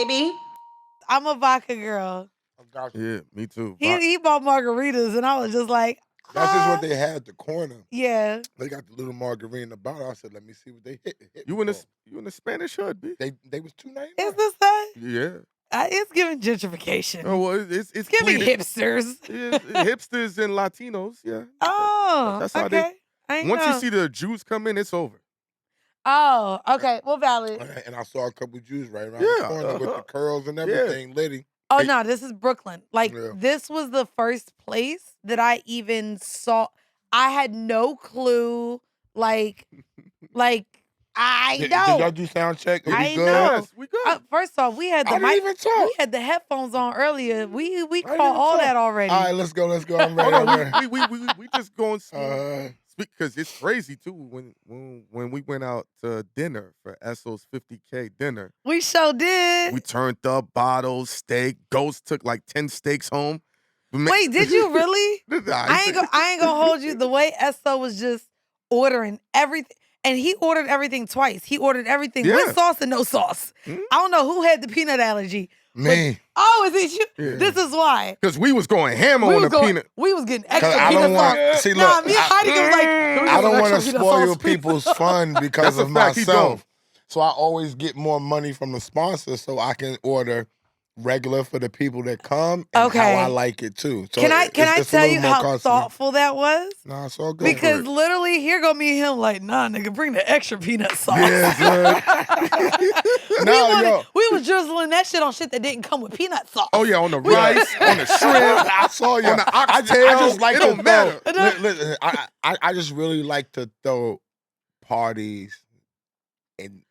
baby. I'm a vodka girl. Yeah, me too. He bought margaritas, and I was just like, That's just what they had at the corner. Yeah. They got the little margarita in the bottle. I said, let me see what they hit You in the Spanish hood, B? They was $2.99. Is this that? Yeah. It's giving gentrification. Oh, well, it's giving pleated. hipsters. Hipsters and Latinos, yeah. Oh, That's how okay. Once you see the Jews come in, it's over. Oh, okay. Well, valid. And I saw a couple Jews right around the corner with the curls and everything, Liddy. Oh, no, this is Brooklyn. Like, this was the first place that I even saw. I had no clue. Like, I know. Did y'all do sound check? I good? know. Yes, we good. First off, we had the I didn't even talk. We had the headphones on earlier. We caught even all talk. that already. All right, let's go. I'm ready. I'm ready. we just going because it's crazy too. When we went out to dinner for Esso's 50K dinner, we sure did. We turned up bottles, steak. Ghost took like 10 steaks home. Wait, did you really? I ain't gonna hold you. The way Esso was just ordering everything. And he ordered everything twice. He ordered everything with sauce and no sauce. I don't know who had the peanut allergy. Me. Is it you? Yeah. This is why. Because we was going ham on the peanut. We was getting extra peanut sauce. See, look, me and Heidi was like, I don't want to spoil people's fun because of myself. So I always get more money from the sponsor so I can order regular for the people that come and how I like it too. So can I tell you how thoughtful that was? Nah, it's all good. Because literally, here go me and him like, nah, nigga, bring the extra peanut sauce. We was drizzling that shit on shit that didn't come with peanut sauce. Oh yeah, on the rice, on the shrimp. I saw you. On the oxtail. I just like it don't matter. Listen, I just really like to throw parties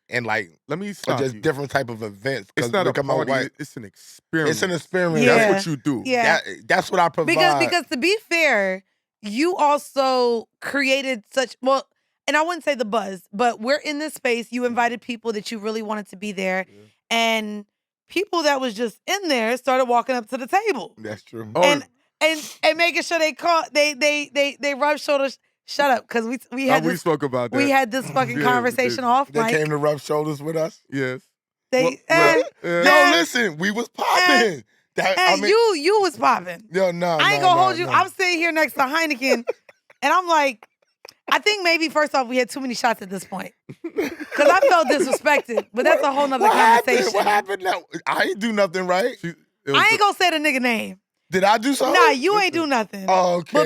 and like, let me stop just you. different type of events. It's not a party. It's an experience. It's an experience. Yeah. That's what you do. Yeah. That's what I provide. Because to be fair, you also created and I wouldn't say the buzz, but we're in this space. You invited people that you really wanted to be there, and people that was just in there started walking up to the table. That's true. And making sure they rub shoulders. Shut up, because we had we spoke about that. We had this fucking conversation off. They came to rub shoulders with us. Yes. Listen, we was popping. You was popping. Yo, no, I ain't gonna hold you. I'm sitting here next to Heineken, and I'm like, I think maybe first off we had too many shots at this point, because I felt disrespected. But that's a whole nother conversation. What happened? Now I ain't do nothing right. I ain't gonna say the nigga name. Did I do something? Nah, you ain't do nothing. Oh, okay.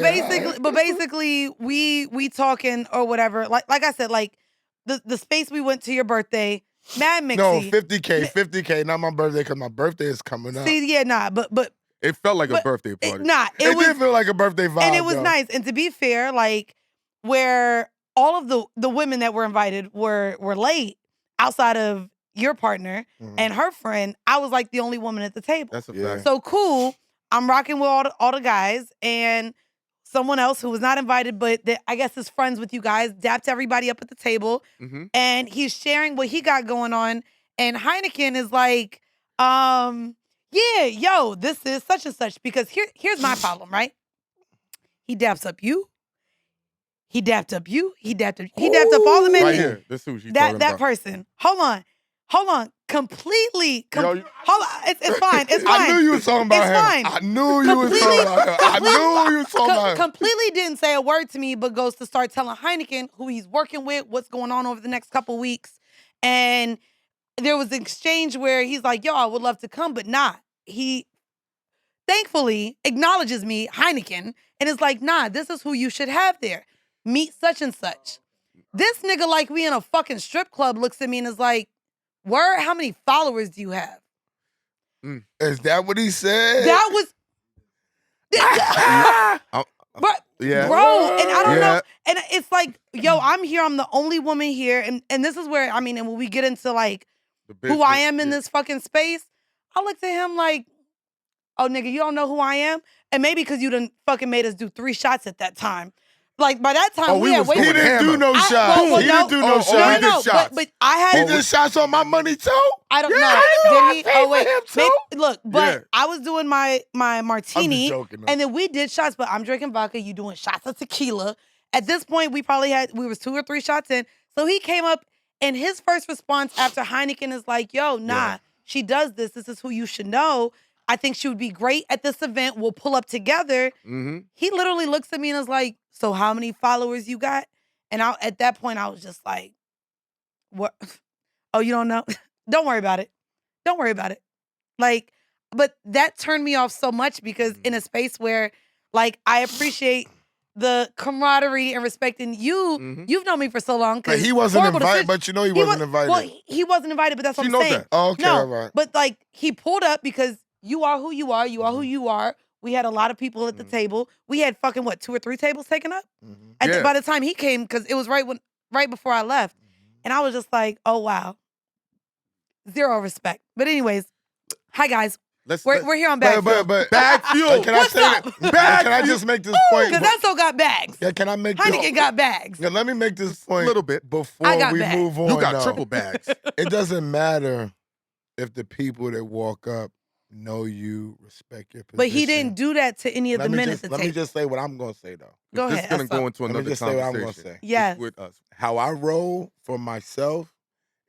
But basically, we talking or whatever. Like I said, like the space we went to your birthday, mad mixy. No, 50K, not my birthday, because my birthday is coming up. See, yeah, nah, but it felt like a birthday party. It did feel like a birthday vibe, and it was nice. And to be fair, like where all of the women that were invited were late outside of your partner and her friend, I was like the only woman at the table. That's a fact. So cool. I'm rocking with all the guys, and someone else who was not invited, but I guess is friends with you guys, dapped everybody up at the table, and he's sharing what he got going on. And Heineken is like, yeah, yo, this is such and such. Because here's my problem, right? He daps up you. He dapped up you. He dapped up all the men. Right here. This is who she's talking about. That person. Hold on. Completely. Hold on. It's fine. It's fine. I knew you were talking about him. I knew you were talking about him. I knew you were talking about him. Completely didn't say a word to me, but goes to start telling Heineken who he's working with, what's going on over the next couple weeks. And there was an exchange where he's like, yo, I would love to come, but nah. He thankfully acknowledges me, Heineken, and is like, nah, this is who you should have there. Meet such and such. This nigga, like we in a fucking strip club, looks at me and is like, word, how many followers do you have? Is that what he said? That was... But, bro, and I don't know. And it's like, yo, I'm here. I'm the only woman here. And this is where, I mean, and when we get into like who I am in this fucking space, I looked at him like, oh, nigga, you don't know who I am? And maybe because you done fucking made us do 3 shots at that time. Like, by that time, we had way... He didn't do no shots. He didn't do no shots. No, but I had... He did shots on my money, too? I don't know. Did he? Oh, wait. Look, but I was doing my martini, and then we did shots, but I'm drinking vodka, you doing shots of tequila. At this point, we was 2 or 3 shots in. So he came up, and his first response after Heineken is like, yo, nah, She does this. This is who you should know. I think she would be great at this event. We'll pull up together. Mm-hmm. He literally looks at me and is like, so how many followers you got? And at that point, I was just like, what? Oh, you don't know? Don't worry about it. Don't worry about it. Like, but that turned me off so much because in a space where, like, I appreciate the camaraderie and respecting you. You've known me for so long. But he wasn't invited, but you know he wasn't invited. Well, he wasn't invited, but that's what I'm saying. That. Oh, okay, no, all right. But like, he pulled up because you are who you are. You are who you are. We had a lot of people at the table. We had fucking, 2 or 3 tables taken up? By the time he came, because it was right before I left. And I was just like, oh, wow. Zero respect. But anyways, hi, guys. We're here on BagFuel. But BagFuel. Can I say that? Can I just make this point? Because Esso got bags. Yeah, can I make Heineken got bags. Yeah, let me make this point a little bit before we move on. You got triple bags. It doesn't matter if the people that walk up know you, respect your position. But he didn't do that to any of the men at the table. Let me just say what I'm going to say, though. Go ahead. This is going to go into another conversation. Say what I'm going to say. Yes. With us. How I roll for myself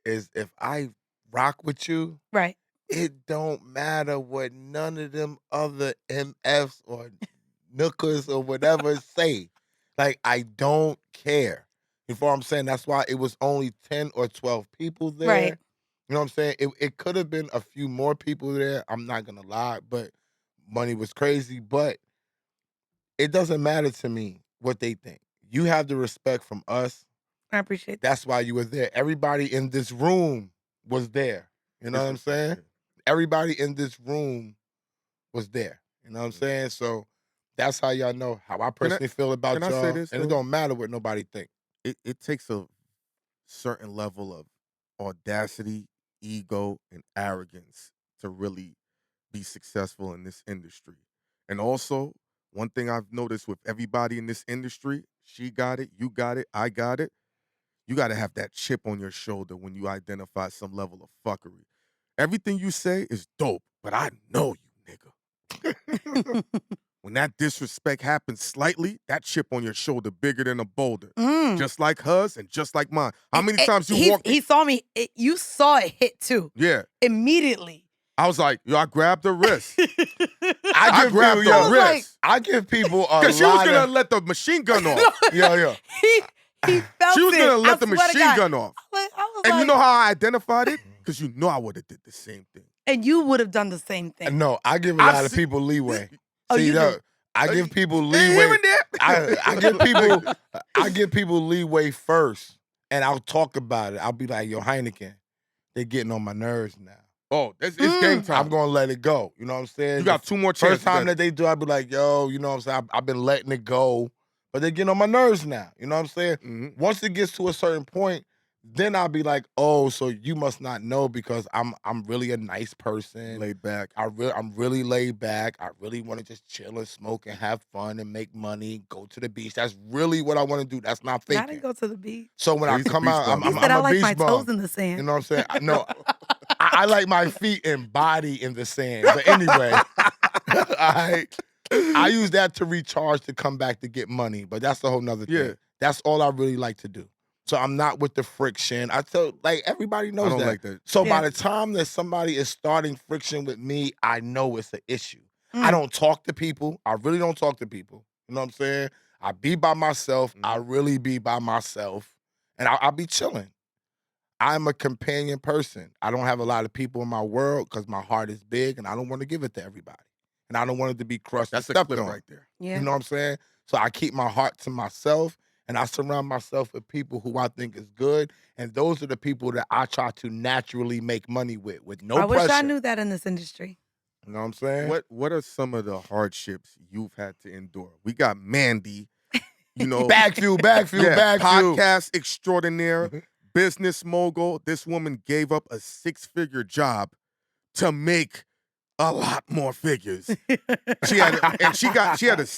is if I rock with you, right, it don't matter what none of them other MFs or nookers or whatever say. Like, I don't care. You know what I'm saying? That's why it was only 10 or 12 people there. Right. You know what I'm saying? It could have been a few more people there. I'm not going to lie, but money was crazy. But it doesn't matter to me what they think. You have the respect from us. I appreciate that. That's why you were there. Everybody in this room was there. You know what I'm saying? Everybody in this room was there. You know what I'm saying? So that's how y'all know how I personally feel about y'all. Say this, and it don't matter what nobody think. It takes a certain level of audacity, ego, and arrogance to really be successful in this industry. And also, one thing I've noticed with everybody in this industry, she got it, you got it, I got it. You got to have that chip on your shoulder when you identify some level of fuckery. Everything you say is dope, but I know you, nigga. When that disrespect happens slightly, that chip on your shoulder bigger than a boulder. Just like hers and just like mine. How many times you walked? He saw me. You saw it hit too. Yeah. Immediately. I was like, yo, I grabbed her wrist. I grabbed her wrist. I give people a lot because she was going to let the machine gun off. Yeah. He felt she was it. going to let the I swear to machine God. gun off. And you know how I identified it? Because you know I would have did the same thing. And you would have done the same thing. No, I give a lot of people leeway. Oh, See, you do? I give people leeway. Here and there. I give people leeway first, and I'll talk about it. I'll be like, yo, Heineken, they're getting on my nerves now. Oh, it's game time. I'm gonna let it go. You know what I'm saying? You got 2 more chances. First time that they do, I'll be like, yo, you know what I'm saying? I've been letting it go, but they're getting on my nerves now. You know what I'm saying? Once it gets to a certain point, then I'll be like, oh, so you must not know because I'm really a nice person. Laid back. I'm really laid back. I really want to just chill and smoke and have fun and make money, go to the beach. That's really what I want to do. That's not faking. I didn't go to the beach. So when I come out, I'm I a like beach my bum. toes in the sand. You know what I'm saying? No, I like my feet and body in the sand. But anyway, I use that to recharge to come back to get money. But that's a whole nother thing. Yeah. That's all I really like to do. So I'm not with the friction. I tell, like, everybody knows I don't that. like that. So by the time that somebody is starting friction with me, I know it's an issue. I don't talk to people. I really don't talk to people. You know what I'm saying? I be by myself. I really be by myself. And I'll be chilling. I'm a companion person. I don't have a lot of people in my world because my heart is big and I don't want to give it to everybody. And I don't want it to be crushed. That's a clip clip right there. Yeah. You know what I'm saying? So I keep my heart to myself. And I surround myself with people who I think is good. And those are the people that I try to naturally make money with no pressure. I wish I knew that in this industry. You know what I'm saying? What are some of the hardships you've had to endure? We got Mandii, you know. BagFuel. Podcast extraordinaire, business mogul. This woman gave up a 6-figure job to make a lot more figures. She had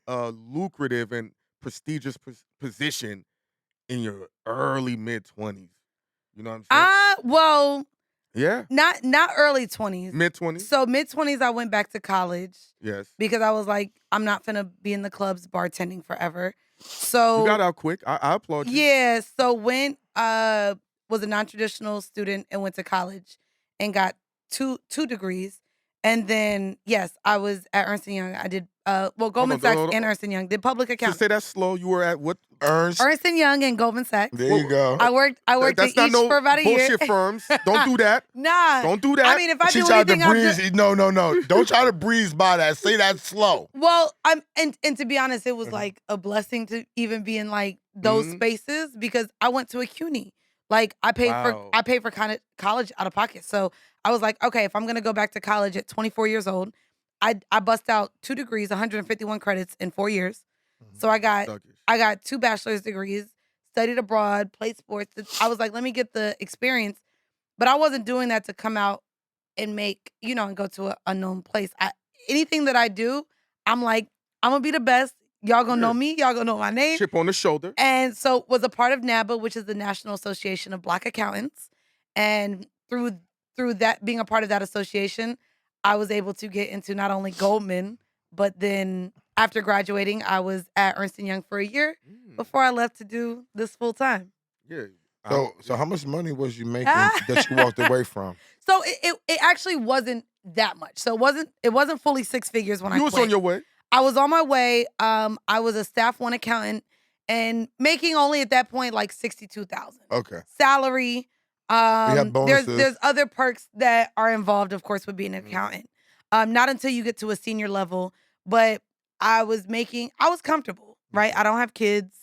a lucrative and prestigious position in your early mid-20s. You know what I'm saying? Well, yeah. Not early 20s. Mid-20s? So mid-20s I went back to college. Yes. Because I was like, I'm not finna be in the clubs bartending forever. So you got out quick. I applaud you. Yeah. So went was a non-traditional student and went to college. and got two degrees. And then, yes, I was at Ernst & Young. I did, Goldman Sachs and Ernst & Young. Did public accounting. So say that slow. You were at what? Ernst & Young and Goldman Sachs. There you go. I worked at each for about a year. Bullshit firms. Don't do that. Nah. Don't do that. I mean, if I she do tried anything, to breeze. No. Don't try to breeze by that. Say that slow. Well, and to be honest, it was like a blessing to even be in like those spaces because I went to a CUNY. Like I paid for kind of college out of pocket. So I was like, okay, if I'm gonna go back to college at 24 years old, I bust out 2 degrees, 151 credits in 4 years. So I got 2 bachelor's degrees, studied abroad, played sports. I was like, let me get the experience. But I wasn't doing that to come out and make, and go to an unknown place. Anything that I do, I'm like, I'm going to be the best. Y'all going to know me. Y'all going to know my name. Chip on the shoulder. And so was a part of NABA, which is the National Association of Black Accountants. And through that, being a part of that association, I was able to get into not only Goldman, but then after graduating, I was at Ernst & Young for a year before I left to do this full time. Yeah. So how much money was you making that you walked away from? So it actually wasn't that much. So it wasn't fully 6 figures when I quit. You was on your way. I was on my way. I was a staff 1 accountant and making only at that point like $62,000. Okay. Salary. have bonuses. There's other perks that are involved, of course, with being an accountant. Not until you get to a senior level, but I was comfortable, right? I don't have kids.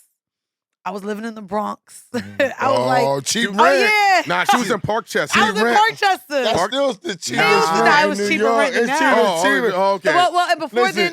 I was living in the Bronx. I was like, cheap rent. Oh, yeah. Nah, she was in Parkchester. I was in Parkchester. That's still the cheapest it was rent in New cheaper York. rent It's now. cheaper. Okay. Well, and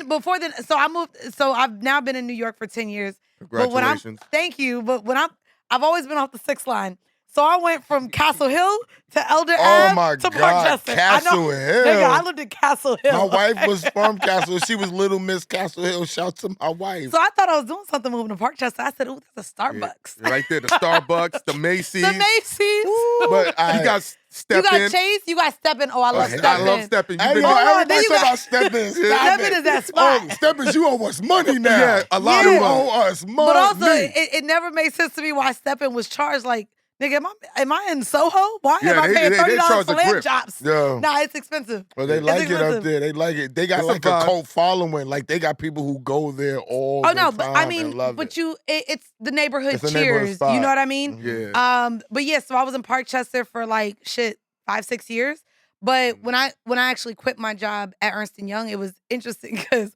before then, so I moved. So I've now been in New York for 10 years. Congratulations. Thank you. But I've always been off the 6th line. So I went from Castle Hill to Elder Ave to Parkchester. Castle Hill. Nigga, I lived in Castle Hill. My wife was from Castle. She was Little Miss Castle Hill. Shout to my wife. So I thought I was doing something moving to Parkchester. I said, ooh, that's a Starbucks. Yeah, right there, the Starbucks, the Macy's. The Macy's. But you got Step You In. got Chase. You got Step In. Oh, I love Step In. I love Step In. Everybody talk about Step In. Step In is that spot. Step In, you owe us money now. Yeah, a lot You of money. owe us money. But also, it never made sense to me why Step In was charged like, nigga, am I in Soho? Why am I paying $30 for lamb chops? Yeah. Nah, it's expensive. Well, they like it up there. They like it. They got It's like a cult following. Like they got people who go there all the time. Oh no, but I mean, it's the neighborhood cheers. You know what I mean? Yeah. But yeah, so I was in Parkchester for like 5-6 years. But when I actually quit my job at Ernst & Young, it was interesting because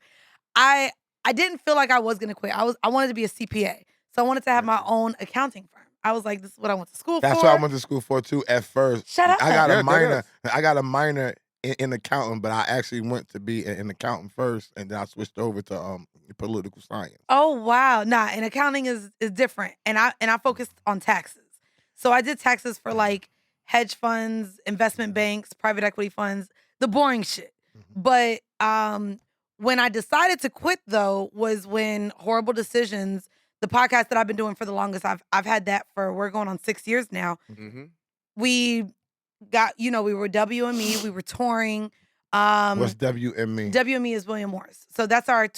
I didn't feel like I was gonna quit. I wanted to be a CPA, so I wanted to have my own accounting firm. I was like, this is what I went to school for. That's what I went to school for too at first. Shut up. I got a minor in accounting, but I actually went to be an accountant first, and then I switched over to political science. Oh wow. Nah, and accounting is different. And I focused on taxes. So I did taxes for like hedge funds, investment banks, private equity funds, the boring shit. But when I decided to quit though was when Horrible Decisions, the podcast that I've been doing for the longest, I've had that we're going on 6 years now. We got, we were WME, we were touring. What's WME? WME is William Morris. So that's our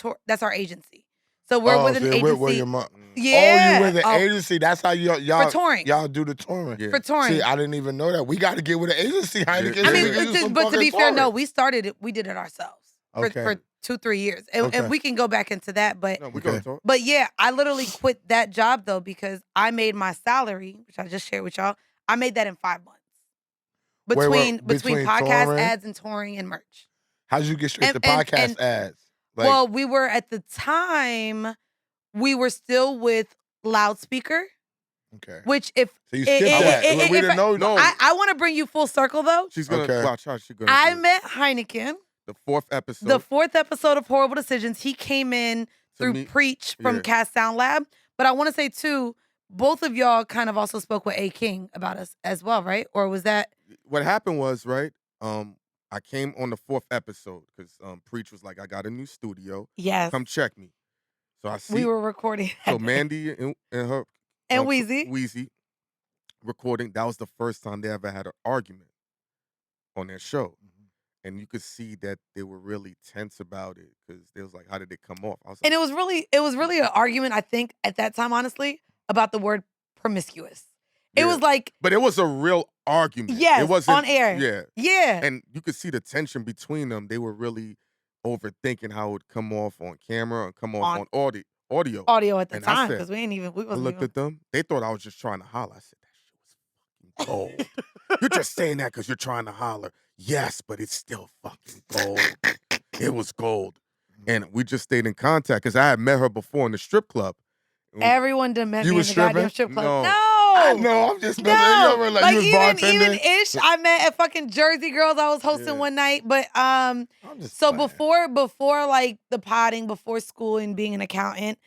agency. So we're with an agency. With William yeah. Oh, you with an agency. That's how y'all for touring. Y'all do the touring. Yeah. For touring. See, I didn't even know that. We got to get with an agency. Heineken. I mean, but to be fair, no, we started it. We did it ourselves for 2-3 years. And we can go back into that. But but yeah, I literally quit that job though because I made my salary, which I just shared with y'all. I made that in 5 months. Between podcast touring? ads and touring and merch. How'd you get straight to podcast ads? Well, we were at the time, we were still with Loudspeaker. Okay. Which if so you skipped that. We didn't know. No. I want to bring you full circle though. She's gonna watch how she's gonna. I met Heineken. The 4th episode. The 4th episode of Horrible Decisions. He came in through Preach from Cast Sound Lab. But I want to say too, both of y'all kind of also spoke with A. King about us as well, right? Or was that? What happened was, right, I came on the 4th episode because Preach was like, I got a new studio. Yes. Come check me. So I see. We were recording. So Mandii and her. And Weezy. Weezy recording. That was the first time they ever had an argument on their show. And you could see that they were really tense about it because they was like, how did it come off? I was like, and it was really an argument, I think, at that time, honestly, about the word promiscuous. It was like, but it was a real argument. Yes, it wasn't on air. Yeah, yeah. and you could see the tension between them. They were really overthinking how it would come off on camera and come off on audio. Audio at the And I time said, because we I looked at them. They thought I was just trying to holler. I said, that shit was fucking gold. You're just saying that because you're trying to holler. Yes, but it's still fucking gold. It was gold. And we just stayed in contact because I had met her before in the strip club. Everyone done met me in the goddamn strip club. No. I know. I'm just no. like you was even bartending. ish. I met at fucking Jersey Girls. I was hosting one night, but so playing. before like the potting, before school and being an accountant,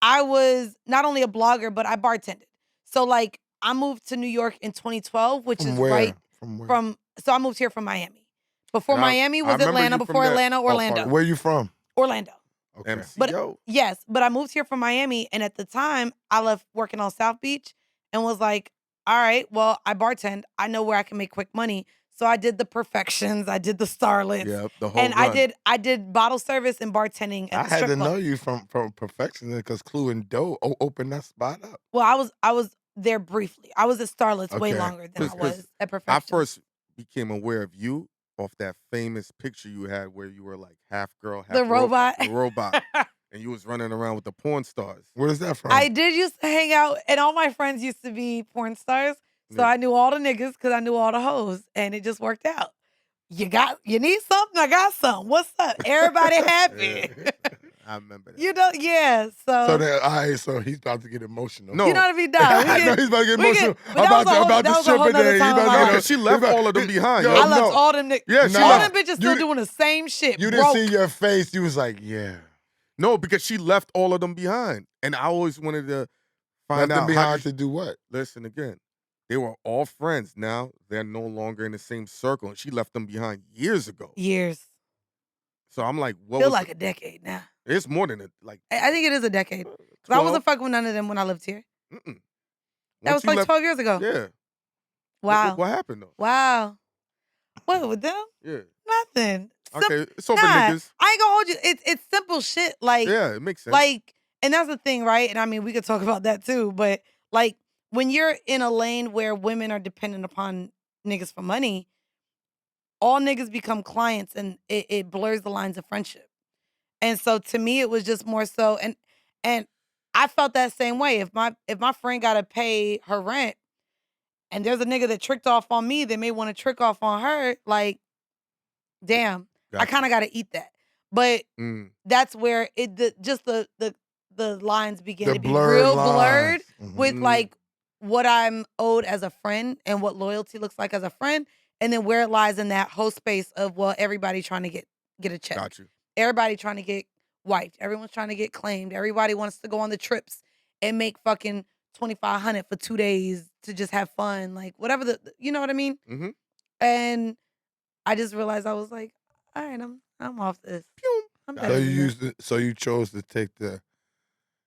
I was not only a blogger but I bartended. So like I moved to New York in 2012, which From is where? right From where? from. So I moved here from Miami. Before And I Miami was remember Atlanta. you from Before that- Atlanta, oh, pardon. Orlando. Where you from? Orlando. Okay. MCO. Yes, but I moved here from Miami, and at the time, I left working on South Beach and was like, all right, well, I bartend. I know where I can make quick money. So I did the Perfections. I did the Starlets. Yep, the whole And run. I did bottle service and bartending at I the had strip to club. know you from Perfection because Clue and Doe opened that spot up. Well, I was there briefly. I was at Starlets way Okay. longer than I 'Cause was at I Perfections. first became aware of you off that famous picture you had where you were like half girl, half The robot. The robot. And you was running around with the porn stars. Where is that from? I did used to hang out, and all my friends used to be porn stars. So Yeah. I knew all the niggas because I knew all the hoes, and it just worked out. You need something? I got something. What's up? Everybody happy. Yeah. I remember that. You know, yeah. So then, all right, so he's about to get emotional. No. You know what I mean? No, I know he's about to get emotional but that was a whole- about that the was a whole shipping nother day. time He's of about my to life. Because she left all of them behind. Yo, Yo. I left no. all them niggas. Yeah, she all left. them bitches still doing the same shit. You broke. didn't see your face. You was like, yeah. No, because she left all of them behind. And I always wanted to find Left out them how behind to do what? Listen again. They were all friends. Now they're no longer in the same circle. And she left them behind years ago. Years. So I'm like, what Feel was like a decade now. It's more than like I think it is a decade. 'Cause I wasn't fucking with none of them when I lived here. Mm-mm. That was Once you like left- 12 years ago. Yeah. Wow. What happened though? Wow. What with them? Yeah. Nothing. Okay. It's over Nah, niggas. I ain't gonna hold you. It's simple shit. Like, Yeah, it makes sense. like, and that's the thing, right? And I mean, we could talk about that too. But like, when you're in a lane where women are dependent upon niggas for money, all niggas become clients, and it blurs the lines of friendship. And so to me, it was just more so, and I felt that same way. If my friend gotta pay her rent, and there's a nigga that tricked off on me, they may want to trick off on her. Like, damn, I Gotcha. kind of gotta eat that. But Mm. that's where the lines begin The to be blurred real lines. blurred Mhm. with like what I'm owed as a friend and what loyalty looks like as a friend, and then where it lies in that whole space of, well, everybody trying to get a check. Got you. Everybody trying to get wiped. Everyone's trying to get claimed. Everybody wants to go on the trips and make fucking $2,500 for 2 days to just have fun, like whatever you know what I mean. Mhm. And I just realized I was like, all right, I'm off this. I'm better So than you this. so you chose to take the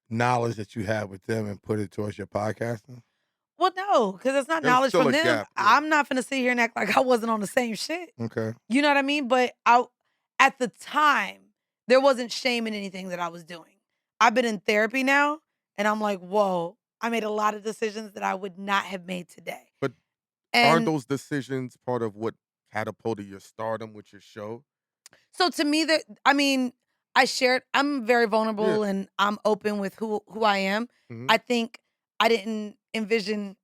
knowledge that you had with them and put it towards your podcasting? Well, no, because it's not There's knowledge still from a them. gap, yeah. I'm not finna sit here and act like I wasn't on the same shit. Okay. You know what I mean? But at the time, there wasn't shame in anything that I was doing. I've been in therapy now, and I'm like, whoa, I made a lot of decisions that I would not have made today. But and Aren't those decisions part of what catapulted your stardom with your show? So to me, I'm very vulnerable and I'm open with who I am. Mhm. I think I didn't envision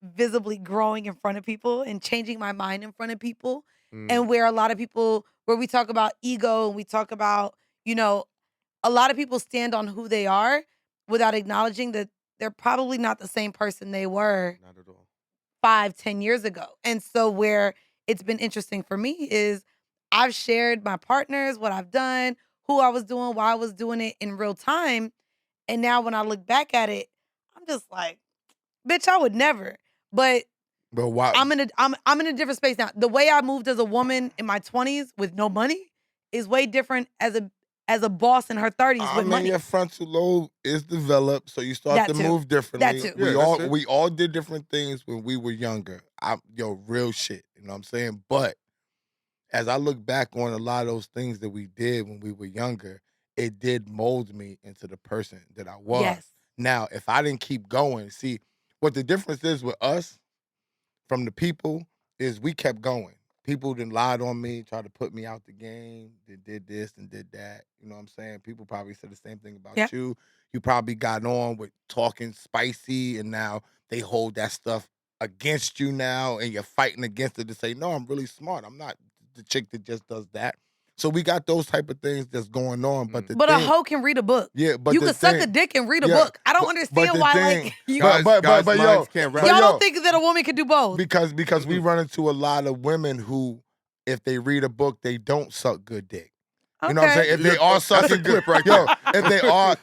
visibly growing in front of people and changing my mind in front of people. Mm. And where a lot of people, where we talk about ego and we talk about, a lot of people stand on who they are without acknowledging that they're probably not the same person they were Not at all. 5-10 years ago. And so where it's been interesting for me is I've shared my partners, what I've done, who I was doing, why I was doing it in real time. And now when I look back at it, I'm just like, bitch, I would never. But why? I'm in a different space now. The way I moved as a woman in my 20s with no money is way different as a boss in her 30s with money. Your frontal lobe is developed, so you start That to too. move differently. That too. Yeah, We all did different things when we were younger. Real shit. You know what I'm saying? But as I look back on a lot of those things that we did when we were younger, it did mold me into the person that I was. Yes. Now, if I didn't keep going, see, What the difference is with us from the people is we kept going. People done lied on me, tried to put me out the game, they did this and did that. You know what I'm saying? People probably said the same thing about you. You probably got on with talking spicy, and now they hold that stuff against you now, and you're fighting against it to say, no, I'm really smart. I'm not the chick that just does that. So we got those type of things that's going on. But a hoe can read a book. Yeah, but you can suck a dick and read a book. I don't understand why like you guys minds can't wrap. Y'all don't think that a woman can do both. Because we run into a lot of women who, if they read a book, they don't suck good dick. You know what I'm saying? If they are sucking good, right yo, if they are,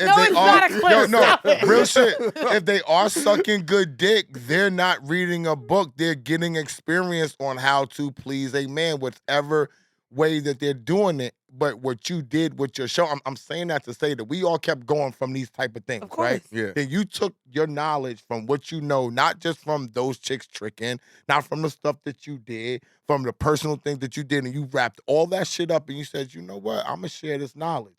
real shit. If they are sucking good dick, they're not reading a book. They're getting experience on how to please a man, whatever way that they're doing it. But what you did with your show, I'm saying that to say that we all kept going from these type of things, right? Yeah. Then you took your knowledge from what you know, not just from those chicks tricking, not from the stuff that you did, from the personal things that you did, and you wrapped all that shit up and you said, you know what, I'm gonna share this knowledge.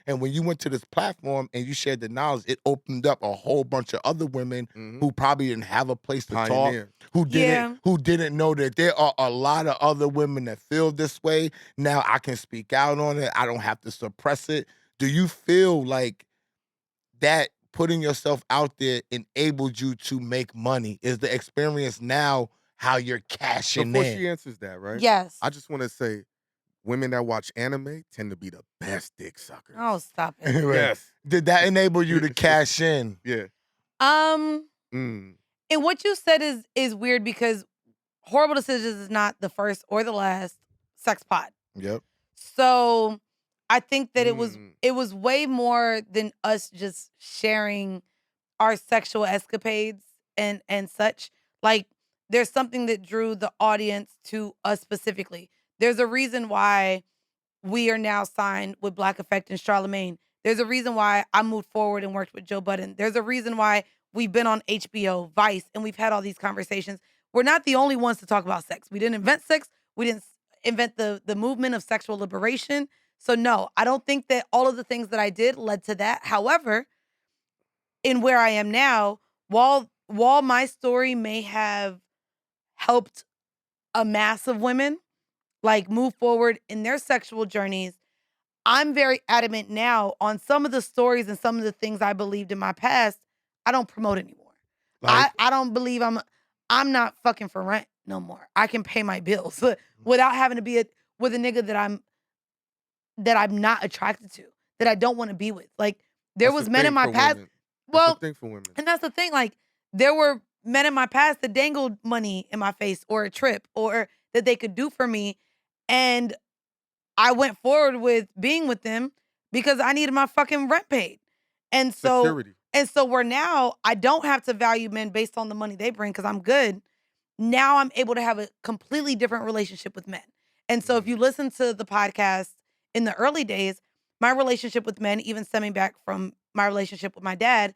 And when you went to this platform and you shared the knowledge, it opened up a whole bunch of other women who probably didn't have a place to talk, who didn't know that there are a lot of other women that feel this way. Now I can speak out on it. I don't have to suppress it. Do you feel like that putting yourself out there enabled you to make money? Is the experience now how you're cashing Before in? she answers that, right? Yes. I just want to say, women that watch anime tend to be the best dick suckers. Oh, stop it. Yes. Did that enable you to cash in? Yeah. And what you said is weird because Horrible Decisions is not the first or the last sex pod. Yep. So I think that it was way more than us just sharing our sexual escapades and such. Like there's something that drew the audience to us specifically. There's a reason why we are now signed with Black Effect and Charlemagne. There's a reason why I moved forward and worked with Joe Budden. There's a reason why we've been on HBO, Vice, and we've had all these conversations. We're not the only ones to talk about sex. We didn't invent sex. We didn't invent the movement of sexual liberation. So no, I don't think that all of the things that I did led to that. However, in where I am now, while my story may have helped a mass of women like move forward in their sexual journeys, I'm very adamant now on some of the stories and some of the things I believed in my past, I don't promote anymore. Like, I don't believe I'm not fucking for rent no more. I can pay my bills without having to be with a nigga that I'm not attracted to, that I don't want to be with. Like there was men in my past. Well, that's the thing for women. And that's the thing. Like there were men in my past that dangled money in my face or a trip or that they could do for me. And I went forward with being with them because I needed my fucking rent paid. And so, security. And so we're now, I don't have to value men based on the money they bring because I'm good. Now I'm able to have a completely different relationship with men. And so if you listen to the podcast in the early days, my relationship with men, even stemming back from my relationship with my dad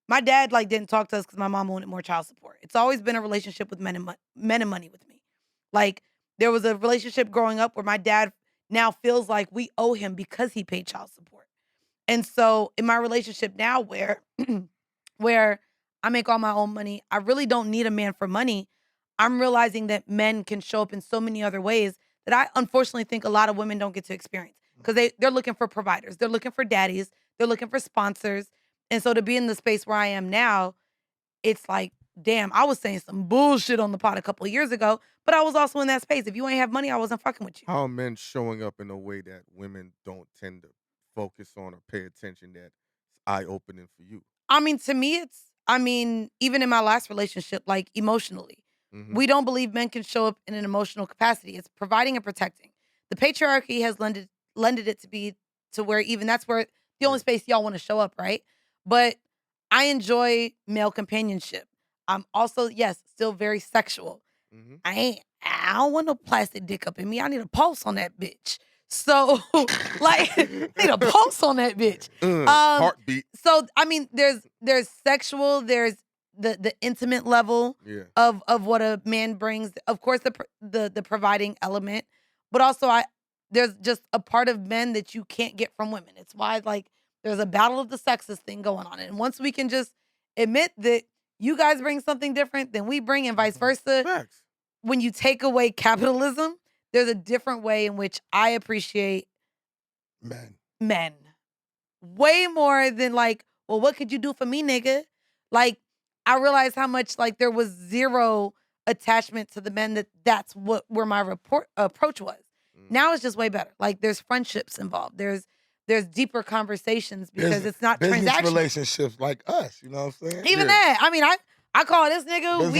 like didn't talk to us because my mom wanted more child support. It's always been a relationship with men and money with me. Like there was a relationship growing up where my dad now feels like we owe him because he paid child support. And so in my relationship now where I make all my own money, I really don't need a man for money. I'm realizing that men can show up in so many other ways that I unfortunately think a lot of women don't get to experience because they're looking for providers. They're looking for daddies. They're looking for sponsors. And so to be in the space where I am now, it's like, damn, I was saying some bullshit on the pod a couple of years ago, but I was also in that space. If you ain't have money, I wasn't fucking with you. How are men showing up in a way that women don't tend to focus on or pay attention that's eye-opening for you? I mean, to me, even in my last relationship, like emotionally, we don't believe men can show up in an emotional capacity. It's providing and protecting. The patriarchy has lended it to be to where even that's where the only space y'all want to show up, right? But I enjoy male companionship. I'm also, yes, still very sexual. I don't want no plastic dick up in me. I need a pulse on that bitch. So, like, need a pulse on that bitch. Heartbeat. So, I mean, there's sexual, there's the intimate level of what a man brings. Of course, the providing element, but also there's just a part of men that you can't get from women. It's why like there's a battle of the sexes thing going on, and once we can just admit that you guys bring something different than we bring, and vice versa. Facts. When you take away capitalism, there's a different way in which I appreciate men. Way more than like, well, what could you do for me, nigga? Like, I realized how much like there was zero attachment to the men that's where my approach was. Now it's just way better. Like there's friendships involved. There's deeper conversations because it's not business transactional. Relationships like us, you know what I'm saying? Even that. I mean, I call this nigga.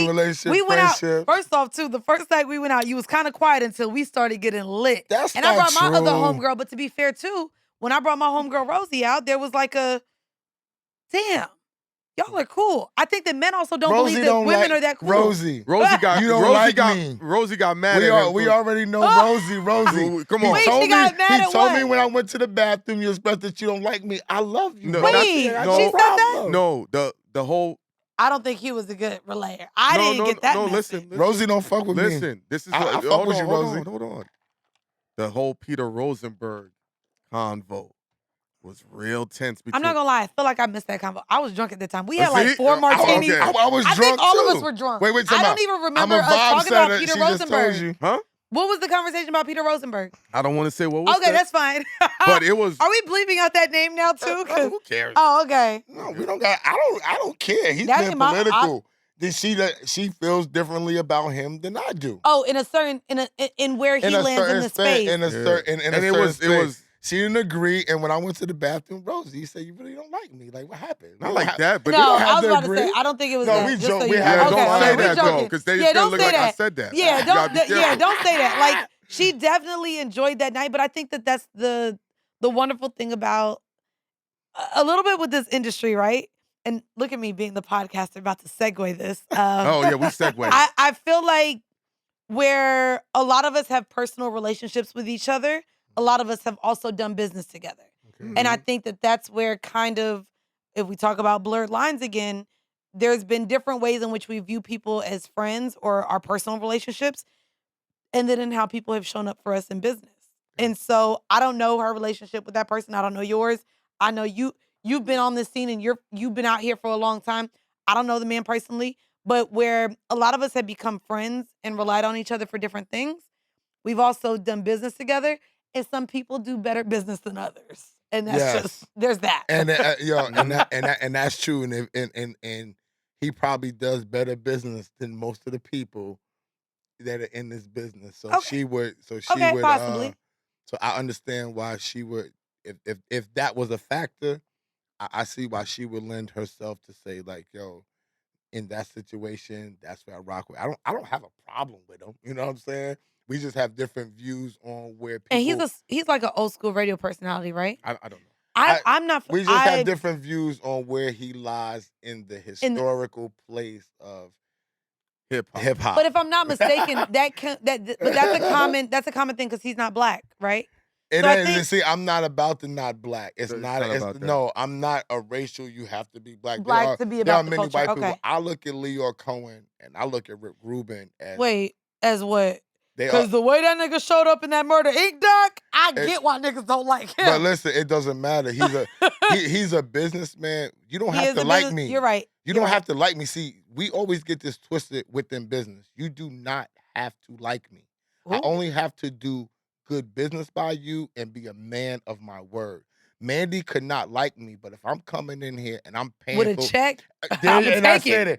We went out. First off, too, the first night we went out, you was kind of quiet until we started getting lit. That's and not I brought true. my other homegirl. But to be fair, too, when I brought my homegirl Rosie out, there was like a, damn, y'all are cool. I think that men also don't believe that women are that cool. Rosie got me. Rosie got mad at him. We already know Rosie. Come on. Wait, she got mad at what? Me when I went to the bathroom, you expressed that you don't like me. I love you. No, Wait, she said that? No, the whole. I don't think he was a good relayer. I didn't get that message. Listen. Rosie don't fuck with me. Listen, this is I fuck with you, Rosie. Hold on. The whole Peter Rosenberg convo was real tense. I'm not gonna lie. I feel like I missed that convo. I was drunk at the time. We had like 4 martinis. Okay. I was drunk think all too. of us were drunk. Wait, I don't even remember us talking about Peter Rosenberg. Huh? What was the conversation about Peter Rosenberg? I don't want to say what was Okay, that's fine. But it was. Are we bleeping out that name now too? Who cares? Oh, okay. No, we don't got. I don't care. He's That been ain't my- political. Then she feels differently about him than I do. Oh, in where he lands in the space. It was. She didn't agree, and when I went to the bathroom, Rosie said, "You really don't like me. Like, what happened?" Not like that, but no, I was about to say, I don't think it was that. We just joke. So We you have. know. Don't say Okay, that though, because they just gonna look like I said that. Yeah, don't say that. Like she definitely enjoyed that night, but I think that that's the wonderful thing about a little bit with this industry, right? And look at me being the podcaster about to segue this. Oh yeah, we segue. I feel like where a lot of us have personal relationships with each other, a lot of us have also done business together. Okay. And I think that that's where kind of, if we talk about blurred lines again, there's been different ways in which we view people as friends or our personal relationships, and then in how people have shown up for us in business. And so I don't know her relationship with that person. I don't know yours. I know you've been on this scene and you've been out here for a long time. I don't know the man personally, but where a lot of us have become friends and relied on each other for different things, we've also done business together, and some people do better business than others. And that's just there's that. And and that's true. And he probably does better business than most of the people that are in this business. So she would possibly. So I understand why she would, if that was a factor, I see why she would lend herself to say like, yo, in that situation, that's where I rock with. I don't have a problem with him. You know what I'm saying? We just have different views on where people. And he's like an old school radio personality, right? I don't know. I'm not. We just have different views on where he lies in the historical place of hip hop. But if I'm not mistaken, that's a common thing because he's not black, right? See, I'm not about the not black. It's not about that. No, I'm not a racial. You have to be black. To be about the culture. White people. I look at Leo Cohen and I look at Rick Rubin as as what? Because the way that nigga showed up in that Murder Inc. doc, I get why niggas don't like him. But listen, it doesn't matter. He's a businessman. You don't have to like me. You're right. You don't have to like me. See, we always get this twisted within business. You do not have to like me. Ooh. I only have to do good business by you and be a man of my word. Mandii could not like me, but if I'm coming in here and I'm paying with a check, I'm paying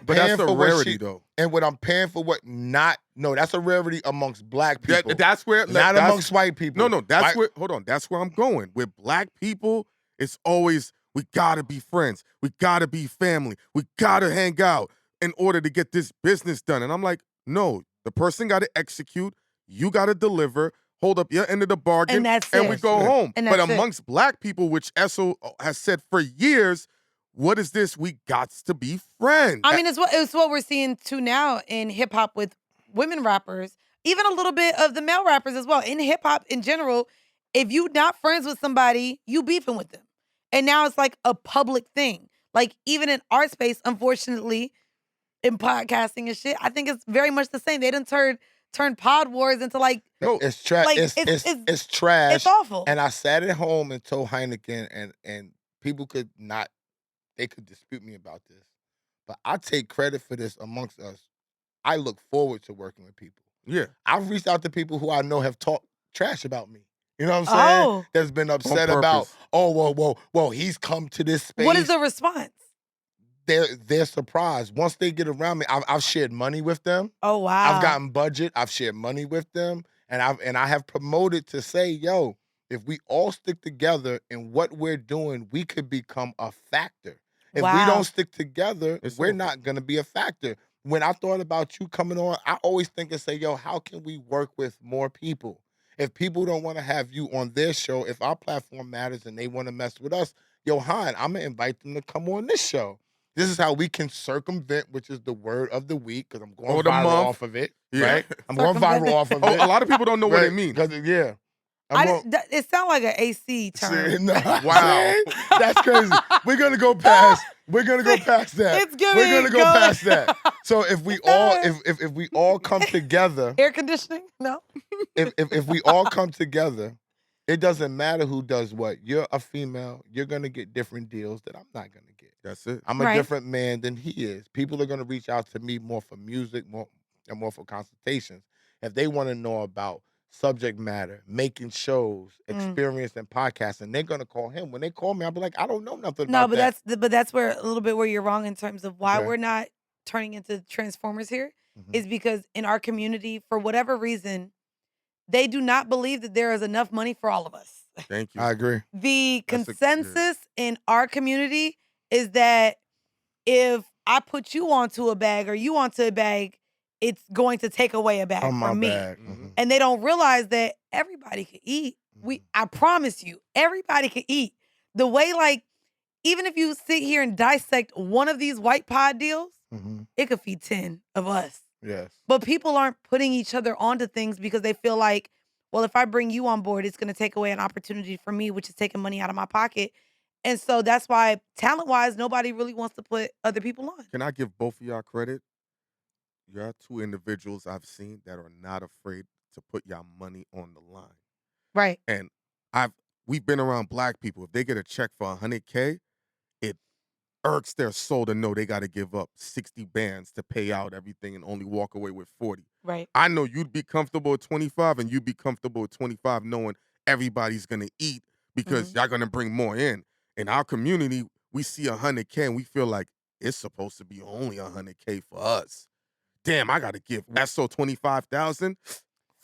but that's a rarity though. And what I'm paying for that's a rarity amongst black people. That's where not amongst white people. No, that's where hold on, that's where I'm going. With black people, it's always we gotta be friends, we gotta be family, we gotta hang out in order to get this business done. And I'm like, no, the person gotta execute, you gotta deliver. Hold up your end of the bargain, and we go home. But amongst black people, which Esso has said for years, what is this? We got to be friends. I mean, it's what we're seeing too now in hip hop with women rappers, even a little bit of the male rappers as well. In hip hop in general, if you're not friends with somebody, you beefing with them. And now it's like a public thing. Like even in our space, unfortunately, in podcasting and shit, I think it's very much the same. They done turned pod wars into like it's trash. Like, it's trash. It's awful. And I sat at home and told Heineken, and people could not they could dispute me about this, but I take credit for this amongst us. I look forward to working with people. Yeah. I've reached out to people who I know have talked trash about me. You know what I'm saying? Oh. That's been upset On about, purpose. well, he's come to this space. What is the response? They're surprised. Once they get around me, I've shared money with them. Oh, wow. I've gotten budget. I've shared money with them. And I have promoted to say, yo, if we all stick together in what we're doing, we could become a factor. If we don't stick together, we're not going to be a factor. When I thought about you coming on, I always think and say, yo, how can we work with more people? If people don't want to have you on their show, if our platform matters and they want to mess with us, yo, Han, I'm going to invite them to come on this show. This is how we can circumvent, which is the word of the week, because I'm going viral off of it, right? I'm going viral off of it. A lot of people don't know what it means. Yeah. It sounds like an AC term. Wow. That's crazy. We're going to go past that. We're going to go past that. So if we all come together. Air conditioning? No. If we all come together, it doesn't matter who does what. You're a female. You're going to get different deals that I'm not going to get. That's it. I'm a different man than he is. People are going to reach out to me more for music, more for consultations. If they want to know about subject matter, making shows, experience and podcasting, they're going to call him. When they call me, I'll be like, I don't know nothing about that. But that's where a little bit where you're wrong in terms of why we're not turning into Transformers here is because in our community, for whatever reason, they do not believe that there is enough money for all of us. Thank you. I agree. The consensus in our community is that if I put you onto a bag or you onto a bag, it's going to take away a bag from me. And they don't realize that everybody can eat. I promise you, everybody can eat. The way, like, even if you sit here and dissect one of these white pod deals, it could feed 10 of us. Yes. But people aren't putting each other onto things because they feel like, well, if I bring you on board, it's going to take away an opportunity for me, which is taking money out of my pocket. And so that's why, talent-wise, nobody really wants to put other people on. Can I give both of y'all credit? Y'all two individuals I've seen that are not afraid to put y'all money on the line. Right. And we've been around black people. If they get a check for $100K, it irks their soul to know they got to give up 60 bands to pay out everything and only walk away with 40. Right. I know you'd be comfortable at 25 and you'd be comfortable at 25 knowing everybody's going to eat because y'all going to bring more in. In our community, we see $100K and we feel like it's supposed to be only $100K for us. Damn, I got to give Esso $25,000.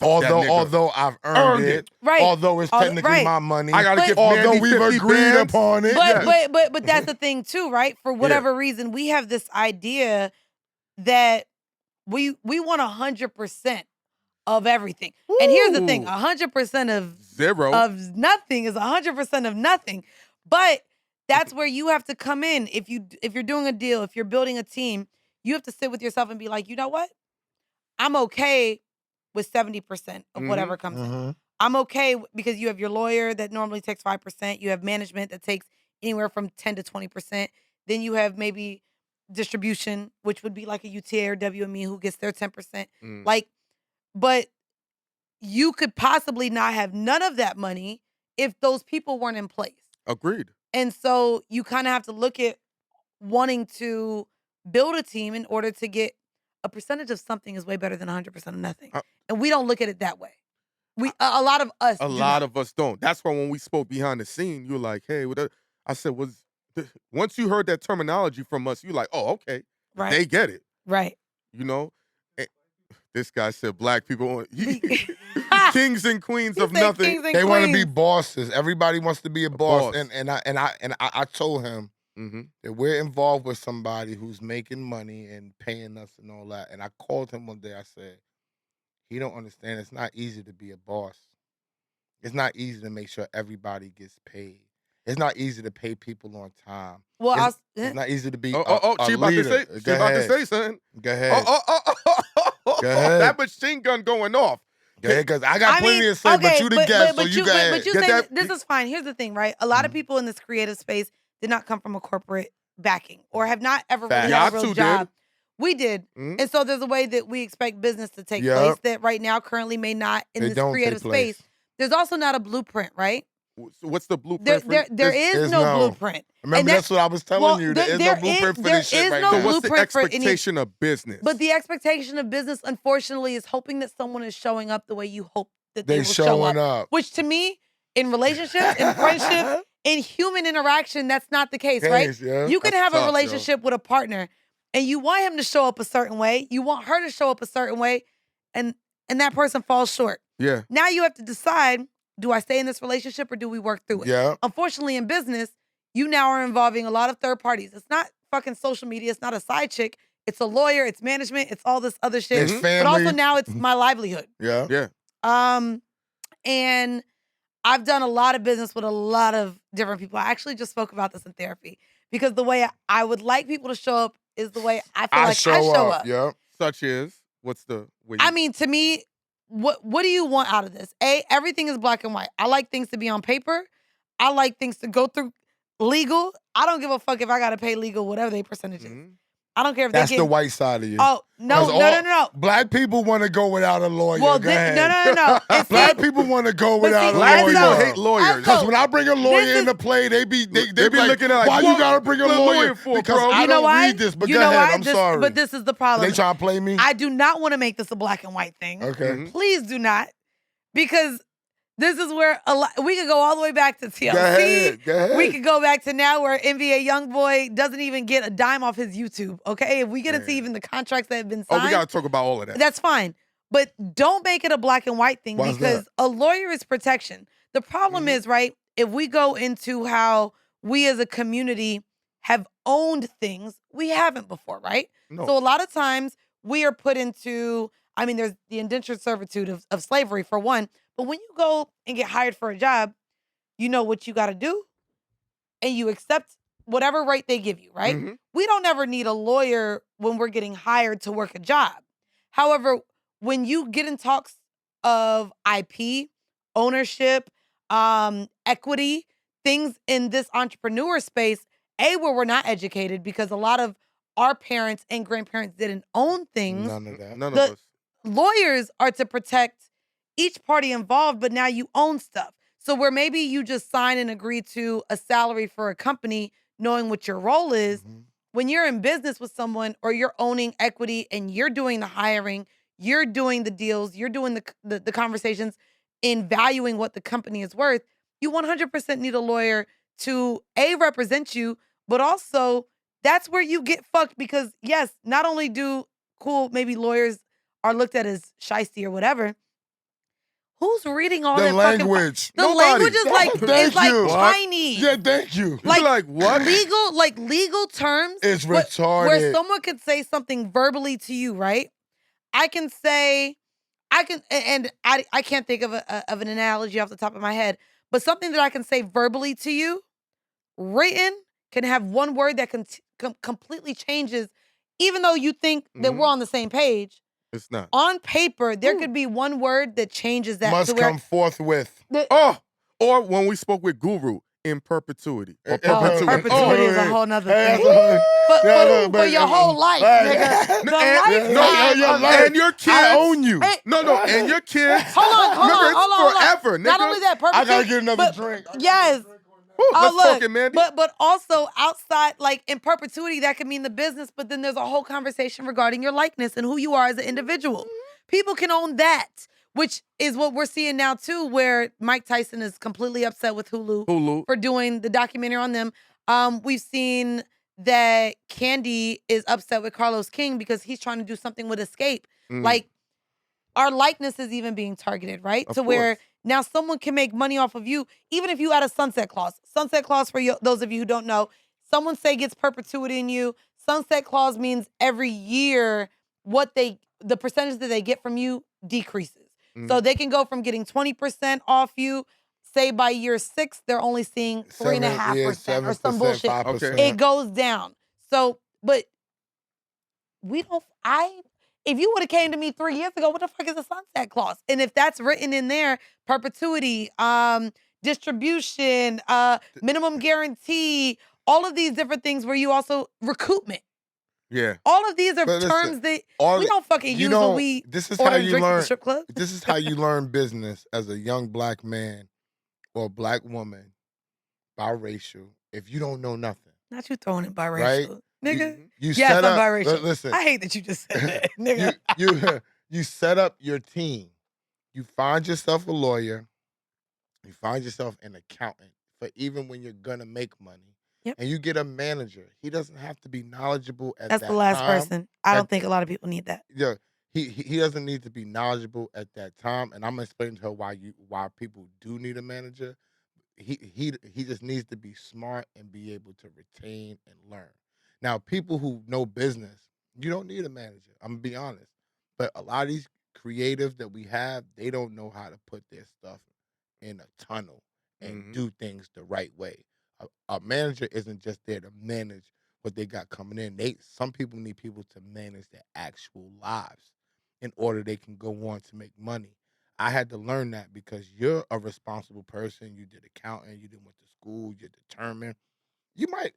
Although I've earned it, right? Although it's technically my money, I gotta give although Mandii we've agreed upon it. But that's the thing too, right? For whatever reason, we have this idea that we want 100% of everything. Woo. And here's the thing: 100% of zero of nothing is 100% of nothing. But that's where you have to come in. If you're doing a deal, if you're building a team, you have to sit with yourself and be like, you know what? I'm okay with 70% of whatever comes in. I'm okay because you have your lawyer that normally takes 5%. You have management that takes anywhere from 10 to 20%. Then you have maybe distribution, which would be like a UTA or WME who gets their 10%. But you could possibly not have none of that money if those people weren't in place. Agreed. And so you kind of have to look at wanting to build a team in order to get a percentage of something is way better than 100% of nothing. And we don't look at it that way. A lot of us of us don't. That's why when we spoke behind the scene, you were like, hey, I said, once you heard that terminology from us, you're like, oh, okay. Right. They get it. Right. You know? And this guy said black people, kings and queens of nothing. They want to be bosses. Everybody wants to be a boss. And I told him, that we're involved with somebody who's making money and paying us and all that. And I called him one day. I said, he don't understand. It's not easy to be a boss. It's not easy to make sure everybody gets paid. It's not easy to pay people on time. Well, it's not easy to be she a about leader. She about to say something. Go ahead. Go ahead. That machine gun going off. Go ahead, because I got plenty to say, but you the guest, so you go ahead. But you say this is fine. Here's the thing, right? A lot of people in this creative space did not come from a corporate backing or have not ever really had a real job. We did. And so there's a way that we expect business to take place that right now currently may not in this creative space. There's also not a blueprint, right? What's the blueprint? There is no blueprint. Remember, that's what I was telling you. There is no blueprint for this shit right now. So what's the expectation of business? But the expectation of business, unfortunately, is hoping that someone is showing up the way you hope that they will show up. Which to me, in relationships, in friendship, in human interaction, that's not the case, right? Yeah. You can have a relationship with a partner and you want him to show up a certain way. You want her to show up a certain way, and that person falls short. Yeah. Now you have to decide, do I stay in this relationship or do we work through it? Yeah. Unfortunately, in business, you now are involving a lot of third parties. It's not fucking social media. It's not a side chick. It's a lawyer. It's management. It's all this other shit. It's family. But also now it's my livelihood. Yeah. Yeah. And I've done a lot of business with a lot of different people. I actually just spoke about this in therapy because the way I would like people to show up is the way I feel like I show up. Yeah. Such as, what's the way? I mean, to me, what do you want out of this? Everything is black and white. I like things to be on paper. I like things to go through legal. I don't give a fuck if I got to pay legal, whatever they percentage is. I don't care if that's they the white side of you. Oh, no. Black people want to go without a lawyer. Well, no. Black people want to go without a black lawyer. Black people hate lawyers. Because when I bring a lawyer into play, they be like, looking at why you gotta bring a lawyer for, because bro? I don't read this. But go ahead, I'm sorry. But this is the problem. They trying to play me? I do not want to make this a black and white thing. Okay. Please do not. Because this is where we could go all the way back to TLC. Go ahead. We could go back to now where NBA YoungBoy doesn't even get a dime off his YouTube, okay? If we get into even the contracts that have been signed. Oh, we got to talk about all of that. That's fine. But don't make it a black and white thing because a lawyer is protection. The problem is, right, if we go into how we as a community have owned things, we haven't before, right? No. So a lot of times we are put into, I mean, there's the indentured servitude of slavery for one. But when you go and get hired for a job, you know what you got to do and you accept whatever rate they give you, right? We don't ever need a lawyer when we're getting hired to work a job. However, when you get in talks of IP, ownership, equity, things in this entrepreneur space, where we're not educated because a lot of our parents and grandparents didn't own things. None of that. None of us. Lawyers are to protect each party involved, but now you own stuff. So where maybe you just sign and agree to a salary for a company, knowing what your role is, when you're in business with someone or you're owning equity and you're doing the hiring, you're doing the deals, you're doing the conversations in valuing what the company is worth, you 100% need a lawyer to represent you, but also that's where you get fucked because yes, not only do maybe lawyers are looked at as shiesty or whatever. Who's reading all that language? The language is like Chinese. Yeah, thank you. Like what? Legal terms. It's retarded. Where someone could say something verbally to you, right? I can't think of an analogy off the top of my head, but something that I can say verbally to you, written can have one word that can completely changes, even though you think that we're on the same page. It's not. On paper, there could be one word that changes that. Must come forthwith. Or when we spoke with Guru, in perpetuity. Perpetuity is a whole nother thing. For your whole life, nigga. And your kids. I own you. And your kids. Hold on. Forever, nigga. Not only that, perpetuity. I gotta get another drink. Yes. Let's talk it, Mandii. But also outside, like in perpetuity, that could mean the business, but then there's a whole conversation regarding your likeness and who you are as an individual. People can own that, which is what we're seeing now too, where Mike Tyson is completely upset with Hulu for doing the documentary on them. We've seen that Candy is upset with Carlos King because he's trying to do something with Escape. Like our likeness is even being targeted, right? Of to course. where now someone can make money off of you, even if you add a sunset clause. Sunset clause, for those of you who don't know, someone say gets perpetuity in you. Sunset clause means every year the percentage that they get from you decreases. So they can go from getting 20% off you. Say by year 6, they're only seeing 3.5% or some bullshit. 5%. It goes down. So, but if you would have came to me 3 years ago, what the fuck is a sunset clause? And if that's written in there, perpetuity, distribution, minimum guarantee, all of these different things where you also recoupment. Yeah. All of these are terms that we don't fucking use when we this is order how you drinks at learn the strip club. This is how you learn business as a young black man or a black woman, biracial, if you don't know nothing. Not you throwing it biracial. Right? Nigga. You yes, set I'm up, biracial. listen. I hate that you just said that, nigga. you set up your team. You find yourself a lawyer. You find yourself an accountant for even when you're gonna make money. Yep. And you get a manager. He doesn't have to be knowledgeable at That's that the last time. person. I don't think a lot of people need that. Yeah. He doesn't need to be knowledgeable at that time. And I'm gonna explain to her why people do need a manager. He just needs to be smart and be able to retain and learn. Now, people who know business, you don't need a manager. I'm gonna be honest. But a lot of these creatives that we have, they don't know how to put their stuff in a tunnel and do things the right way. A manager isn't just there to manage what they got coming in. Some people need people to manage their actual lives in order they can go on to make money. I had to learn that because you're a responsible person. You did accounting, you went to school, you're determined. You might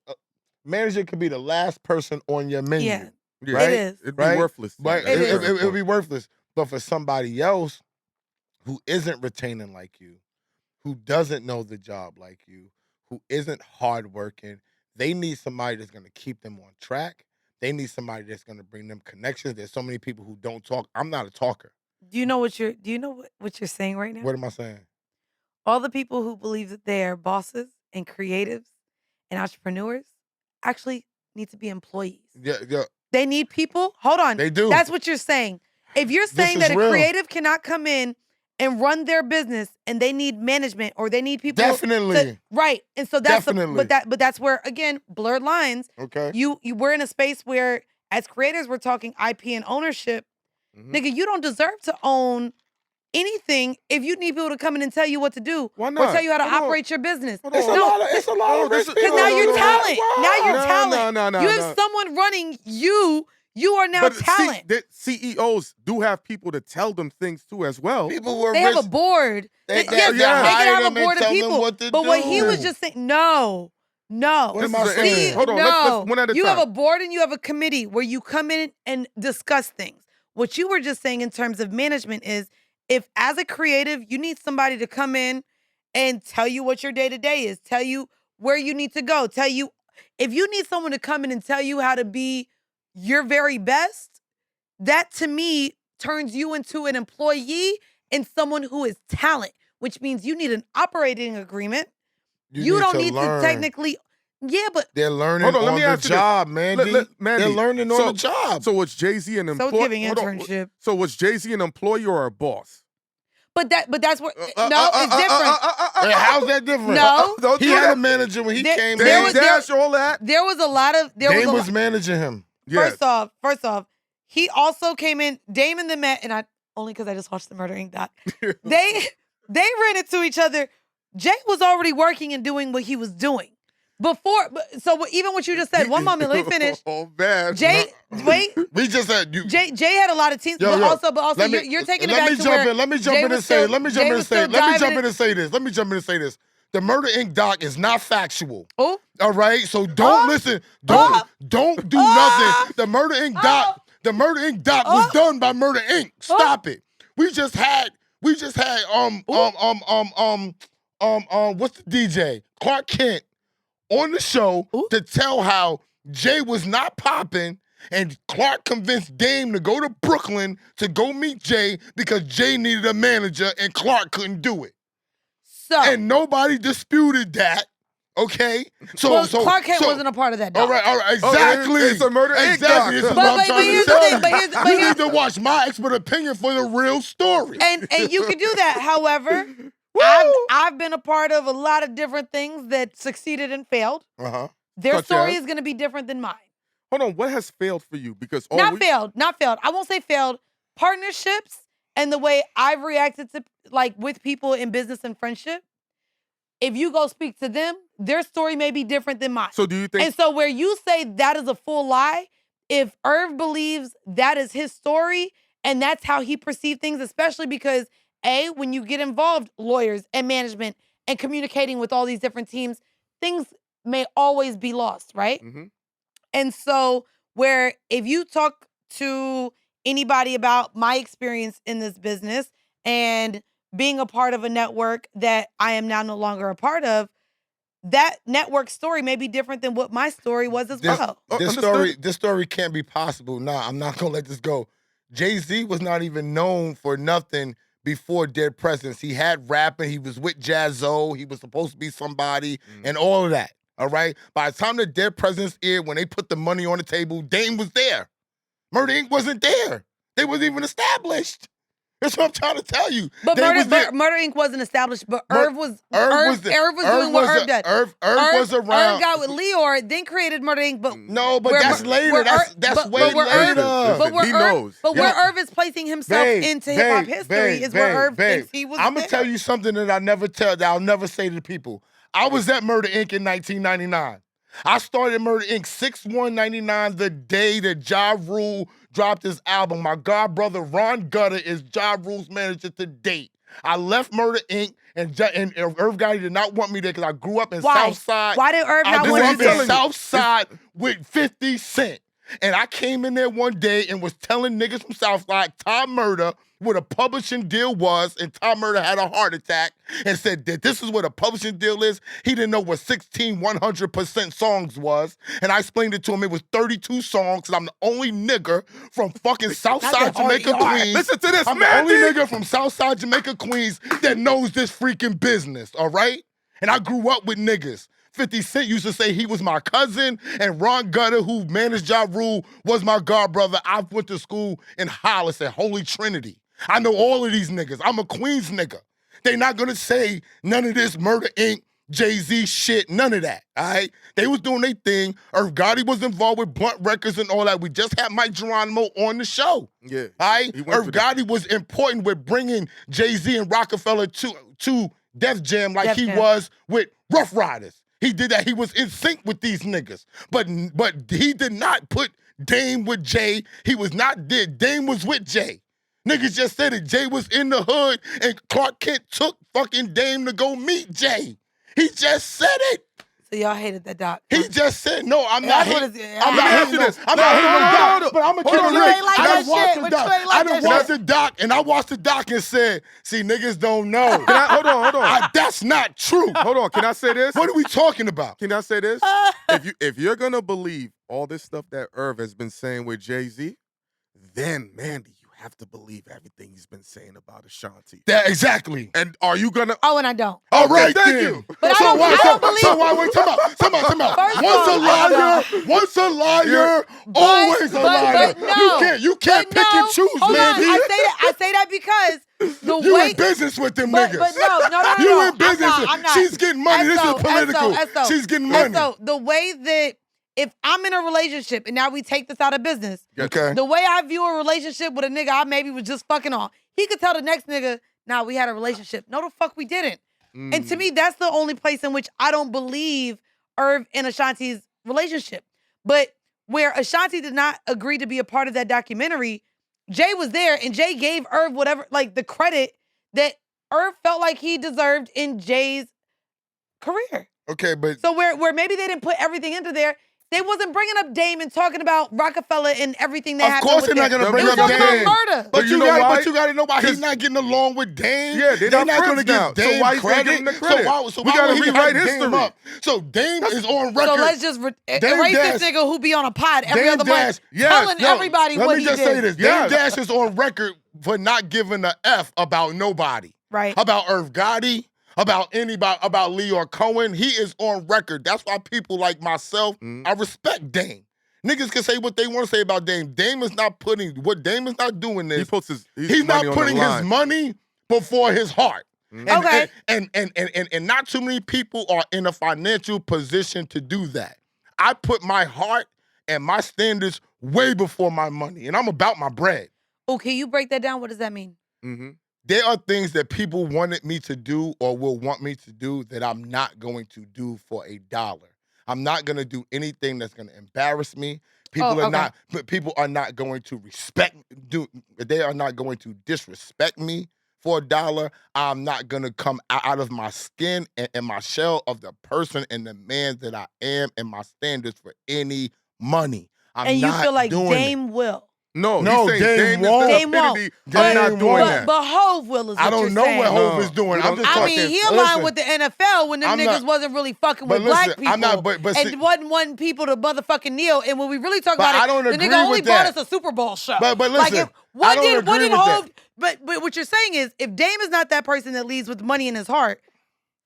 manager could be the last person on your menu. Yeah, right? It is. It'd be worthless. Right? It would be worthless. But for somebody else who isn't retaining like you, who doesn't know the job like you, who isn't hardworking, they need somebody that's going to keep them on track. They need somebody that's going to bring them connections. There's so many people who don't talk. I'm not a talker. Do you know what you're saying right now? What am I saying? All the people who believe that they are bosses and creatives and entrepreneurs actually need to be employees. Yeah. They need people. Hold on. They do. That's what you're saying. If you're saying that a creative cannot come in and run their business and they need management or they need people right. And so that's but that's where again, blurred lines. Okay. We're in a space where as creators we're talking IP and ownership. Nigga, you don't deserve to own anything if you need people to come in and tell you what to do. Why not? Or tell you how to operate your business. It's a lot of rich people. Because now you're talent. Now you're talent. No. You have someone running you. You are now talent. CEOs do have people to tell them things too as well. People were they have a board. They can have a board of people. What he was just saying, no. What am I saying? Hold on, let's one at a time. You have a board and you have a committee where you come in and discuss things. What you were just saying in terms of management is if as a creative, you need somebody to come in and tell you what your day-to-day is, tell you where you need to go, tell you, if you need someone to come in and tell you how to be your very best, that to me turns you into an employee and someone who is talent, which means you need an operating agreement. You don't need to technically, but they're learning on the job, man. They're learning on the job. So was Jay-Z an employee? So giving internship. So was Jay-Z an employee or a boss? But that's where no, it's different. How's that different? No, he had a manager when he came in. All that. There was a lot of Dame was managing him. First off, he also came in. Dame and the Met, and only because I just watched the Murder Inc. doc. they ran into each other. Jay was already working and doing what he was doing before. So even what you just said. One moment, let me finish. Oh man, Jay, wait. We just said you. Jay had a lot of teams, but also you're taking it back to where. Let me jump in and say this. The Murder Inc. doc is not factual. Oh. All right, so don't listen. Don't do nothing. The Murder Inc. doc was done by Murder Inc. Stop it. We just had what's the DJ? Clark Kent on the show to tell how Jay was not popping and Clark convinced Dame to go to Brooklyn to go meet Jay because Jay needed a manager and Clark couldn't do it. And nobody disputed that. Okay, so Clark Kent wasn't a part of that doc. All right, exactly. It's a Murder Inc. doc. This is what I'm trying to tell you. You need to watch my expert opinion for the real story. And you can do that. However, I've been a part of a lot of different things that succeeded and failed. Their story is going to be different than mine. Hold on, what has failed for you? Because not failed. I won't say failed. Partnerships and the way I've reacted to with people in business and friendship. If you go speak to them, their story may be different than mine. So do you think? And so where you say that is a full lie, if Irv believes that is his story and that's how he perceived things, especially because when you get involved, lawyers and management and communicating with all these different teams, things may always be lost, right? And so where if you talk to anybody about my experience in this business and being a part of a network that I am now no longer a part of, that network story may be different than what my story was as well. This story can't be possible. Nah, I'm not gonna let this go. Jay-Z was not even known for nothing before Dead Presidents. He had rapping, he was with Jazzo, he was supposed to be somebody, and all of that. All right? By the time the Dead Presidents aired, when they put the money on the table, Dame was there. Murder Inc. wasn't there. They wasn't even established. That's what I'm trying to tell you. But Murder Inc. wasn't established, but Irv was doing what Irv did. Irv was around. Irv got with Leor, then created Murder Inc. But no, but that's later. That's way later. He knows. But where Irv is placing himself into hip hop history is where Irv thinks he was. I'm gonna tell you something that I'll never say to people. I was at Murder Inc. in 1999. I started Murder Inc. 6/1/99, the day that Ja Rule dropped his album. My god brother Ron Gutter is Ja Rule's manager to date. I left Murder Inc. and Irv Gotti did not want me there because I grew up in Southside. Why did Irv not want you there? I grew up in Southside with 50 Cent. And I came in there one day and was telling niggas from Southside, Tom Murder, what a publishing deal was, and Tom Murder had a heart attack and said that this is what a publishing deal is. He didn't know what 16 100% songs was. And I explained it to him. It was 32 songs because I'm the only nigger from fucking Southside Jamaica, Queens. Listen to this, I'm the only nigger from Southside Jamaica, Queens that knows this freaking business, all right? And I grew up with niggas. 50 Cent used to say he was my cousin, and Ron Gutter, who managed Ja Rule, was my godbrother. I went to school in Hollis at Holy Trinity. I know all of these niggas. I'm a Queens nigga. They not gonna say none of this Murder Inc., Jay-Z shit, none of that, all right? They was doing their thing. Irv Gotti was involved with Blunt Records and all that. We just had Mike Geronimo on the show, yeah. All right? Irv Gotti was important with bringing Jay-Z and Rockefeller to Def Jam like he was with Rough Riders. He did that. He was in sync with these niggas. But he did not put Dame with Jay. He was not did. Dame was with Jay. Niggas just said it. Jay was in the hood, and Clark Kent took fucking Dame to go meet Jay. He just said it. So y'all hated that doc. He just said, no, I'm not hating this. I'm not hating this. I'm not hating the doc, but I'm going to keep it real. I watched the doc. I done watched the doc, and I watched the doc and said, see, niggas don't know. Hold on. That's not true. Hold on, can I say this? What are we talking about? Can I say this? If you're going to believe all this stuff that Irv has been saying with Jay-Z, then, Mandii, have to believe everything he's been saying about Ashanti. That exactly. And are you gonna? Oh, and I don't. All right, thank you. But I don't believe. So why? Wait, come on. Once a liar, always a liar. But no, you can't pick and choose, man. I say that because you in business with them niggas. But no. You in business. I'm not. She's getting money. This is political. She's getting money. So the way that. If I'm in a relationship, and now we take this out of business, okay. The way I view a relationship with a nigga I maybe was just fucking on, he could tell the next nigga, nah, we had a relationship. No, the fuck we didn't. And to me, that's the only place in which I don't believe Irv and Ashanti's relationship. But where Ashanti did not agree to be a part of that documentary, Jay was there, and Jay gave Irv whatever, like the credit that Irv felt like he deserved in Jay's career. Okay, but... So where maybe they didn't put everything into there, they wasn't bringing up Dame and talking about Rockefeller and everything that happened. Of course they're not going to bring up Dame. Murder. But you got to know why he's not getting along with Dame. Yeah, they're not going to give Dame so why credit. So we got to rewrite history. Up? So Dame is on record. So let's just erase this nigga who be on a pod every other month telling everybody what he did. Let me just say this. Dame Dash is on record for not giving a F about nobody. Right. About Irv Gotti. About Leor Cohen. He is on record. That's why people like myself, I respect Dame. Niggas can say what they want to say about Dame. Dame is not doing this. He's not putting his money before his heart. Okay. And not too many people are in a financial position to do that. I put my heart and my standards way before my money, and I'm about my bread. Oh, can you break that down? What does that mean? There are things that people wanted me to do or will want me to do that I'm not going to do for $1. I'm not going to do anything that's going to embarrass me. People are not going to they are not going to disrespect me for $1. I'm not going to come out of my skin and my shell of the person and the man that I am and my standards for any money. And you feel like Dame will? No, No, he's saying Dame won't. Dame won't. I'm not doing that. But Hove will is what I don't you're know saying. what Hove No, is doing. we I'm don't- just I talking. mean, he Listen, aligned with the NFL when them I'm niggas not- wasn't really fucking but with black listen, people. I'm not- but see- and wasn't wanting people to motherfucking kneel. And when we really talk But about it, I don't the agree nigga only with brought that. us a Super Bowl show. But listen, like if, I don't what agree did with Hove? that. But what you're saying is, if Dame is not that person that leads with money in his heart,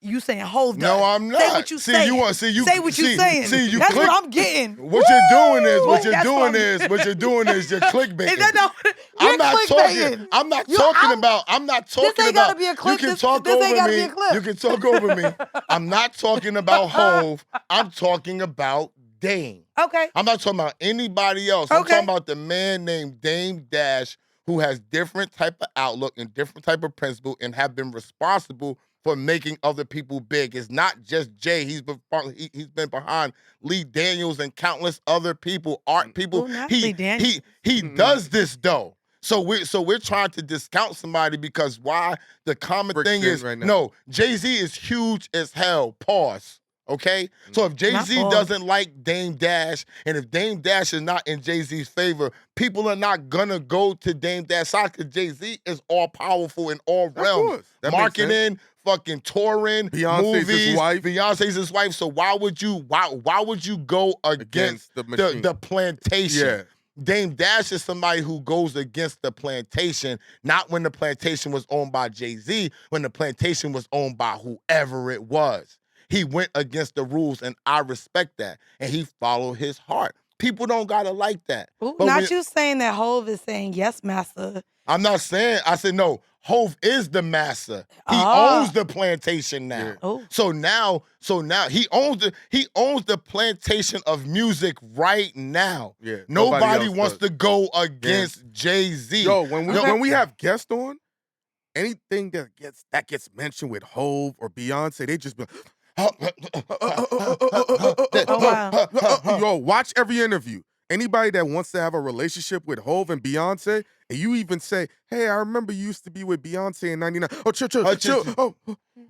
you saying Hove does. No, I'm not. Say what you saying. Say what you saying. See, That's what I'm getting. What you're doing is That's what you're clickbaiting. Is that no? I'm not clickbaiting. talking. I'm not talking about. This ain't gotta be a clip. You can This talk ain't over gotta me. be a clip. You can talk over me. I'm not talking about Hove. I'm talking about Dame. Okay. I'm not talking about anybody else. I'm Okay. talking about the man named Dame Dash, who has different type of outlook and different type of principle, and have been responsible for making other people big. It's not just Jay. He's been behind Lee Daniels and countless other people, art people. Lee Daniels. He does this though. So we're trying to discount somebody because why? The common thing is right now. no, Jay-Z is huge as hell. Pause. Okay? So if Jay-Z doesn't like Dame Dash, and if Dame Dash is not in Jay-Z's favor, people are not gonna go to Dame Dash side because Jay-Z is all powerful in all realms. Marketing, fucking touring, Beyonce's movies. his wife. Beyonce's his wife. So why would you go against the plantation? Yeah. Dame Dash is somebody who goes against the plantation, not when the plantation was owned by Jay-Z, when the plantation was owned by whoever it was. He went against the rules, and I respect that. And he followed his heart. People don't gotta like that. Ooh, But not you saying that Hove is saying yes, master. I'm not saying. I said no. Hove is the master. He owns the plantation now. Yeah. Oh. So now he owns the plantation of music right now. Yeah. Nobody else wants does. to go against Jay-Z. Yo, when we have guests on, anything that gets mentioned with Hove or Beyonce, they just be yo, watch every interview. Anybody that wants to have a relationship with Hove and Beyonce, and you even say, "Hey, I remember you used to be with Beyonce in '99." Oh, chill. Oh,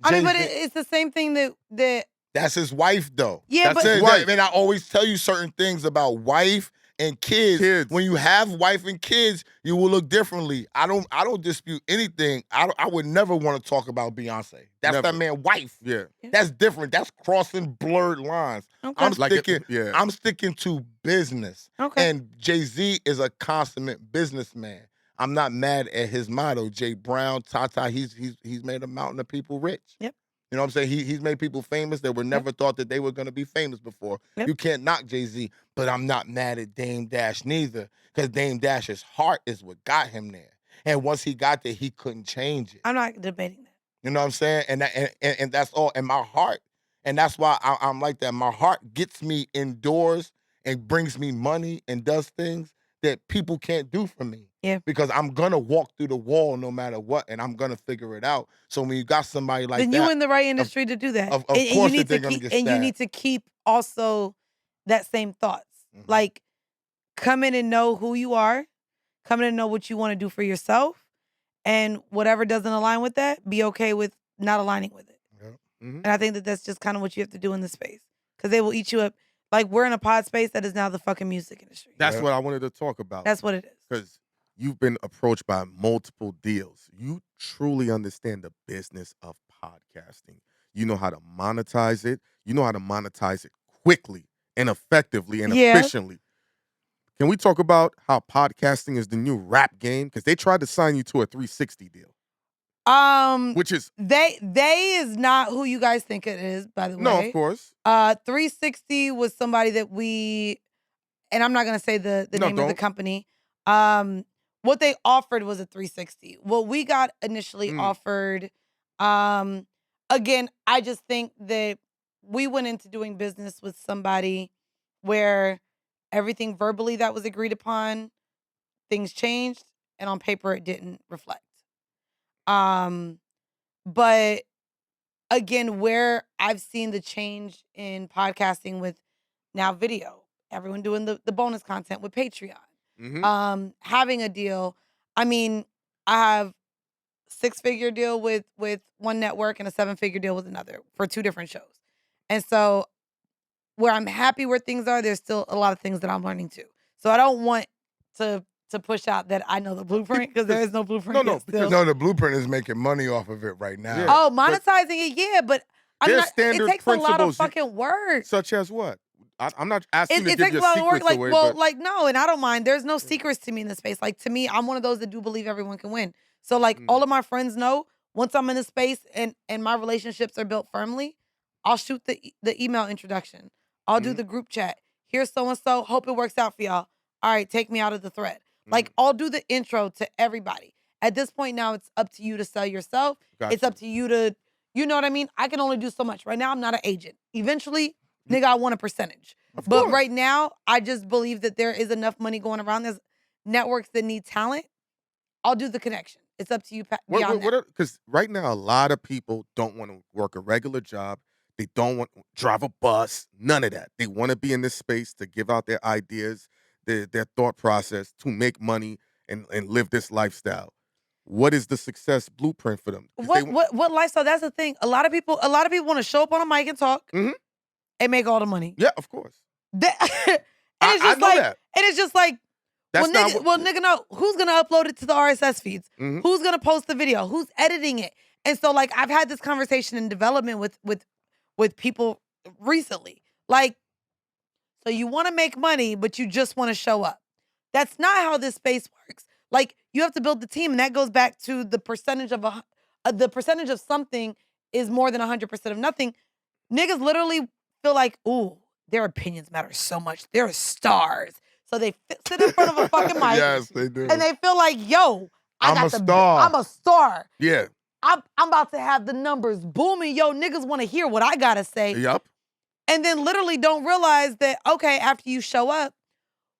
I mean, but it's the same thing that that's his wife, though. Yeah, that's but his wife. And I always tell you certain things about wife and kids. When you have wife and kids, you will look differently. I don't dispute anything. I would never want to talk about Beyonce. That's that man's wife. Yeah. That's different. That's crossing blurred lines. Okay. I'm sticking to business. Okay. And Jay-Z is a consummate businessman. I'm not mad at his motto. Jay Brown, Tata, he's made a mountain of people rich. Yep. You know what I'm saying? He's made people famous that were never thought that they were going to be famous before. Yep. You can't knock Jay-Z, but I'm not mad at Dame Dash neither, because Dame Dash's heart is what got him there. And once he got there, he couldn't change it. I'm not debating that. You know what I'm saying? And that's all. And my heart, and that's why I'm like that. My heart gets me indoors and brings me money and does things that people can't do for me. Yeah. Because I'm gonna walk through the wall no matter what, and I'm gonna figure it out. So when you got somebody like then that, you in the right industry to do that. Of and course, you need they're to gonna keep, get and you stabbed. need to keep also that same thoughts. Mhm. Like, come in and know who you are. Come in and know what you want to do for yourself, and whatever doesn't align with that, be okay with not aligning with it. Mhm. And I think that that's just kind of what you have to do in this space, because they will eat you up. Like, we're in a pod space that is now the fucking music industry. That's what I wanted to talk about. That's what it is. Because you've been approached by multiple deals. You truly understand the business of podcasting. You know how to monetize it. You know how to monetize it quickly and effectively and efficiently. Can we talk about how podcasting is the new rap game? Because they tried to sign you to a 360 deal. Which is they is not who you guys think it is, by the way. No, of course. 360 was somebody that we, and I'm not gonna say the name of the company. What they offered was a 360. What we got initially offered, again, I just think that we went into doing business with somebody where everything verbally that was agreed upon, things changed, and on paper it didn't reflect. But again, where I've seen the change in podcasting with now video, everyone doing the bonus content with Patreon, having a deal. I mean, I have 6-figure deal with one network and a 7-figure deal with another for 2 different shows. And so where I'm happy where things are, there's still a lot of things that I'm learning too. So I don't want to to push out that I know the blueprint because there is no blueprint. No, the blueprint is making money off of it right now. Yeah, oh, monetizing it, yeah, but I'm not. standard it takes a lot of principles fucking work. Such as what? I'm not asking you to It give takes a your lot of work. secrets Like, away, well, but like no, and I don't mind. There's no secrets to me in this space. Like to me, I'm one of those that do believe everyone can win. So like all of my friends know once I'm in a space and my relationships are built firmly, I'll shoot the email introduction. I'll do the group chat. Here's so and so. Hope it works out for y'all. All right, take me out of the thread. Like I'll do the intro to everybody. At this point now, it's up to you to sell yourself. Gotcha. It's up to you to, you know what I mean? I can only do so much. Right now, I'm not an agent. Eventually, nigga, I want a percentage. But right now, I just believe that there is enough money going around. There's networks that need talent. I'll do the connection. It's up to you beyond that. Because right now, a lot of people don't want to work a regular job. They don't want to drive a bus. None of that. They want to be in this space to give out their ideas, their thought process, to make money and live this lifestyle. What is the success blueprint for them? What lifestyle? That's the thing. A lot of people want to show up on a mic and talk and make all the money. Yeah, of course. And it's just like, That's nigga, no. Who's gonna upload it to the RSS feeds? Who's gonna post the video? Who's editing it? And so, like, I've had this conversation in development with people recently. Like, so you want to make money, but you just want to show up. That's not how this space works. Like, you have to build the team, and that goes back to the percentage of something is more than 100% of nothing. Niggas literally feel like, ooh, their opinions matter so much. They're stars. So they sit in front of a fucking mic. Yes, they do. And they feel like, yo, I'm a star. Yeah. I'm about to have the numbers booming. Yo, niggas want to hear what I got to say. Yup. And then literally don't realize that, okay, after you show up,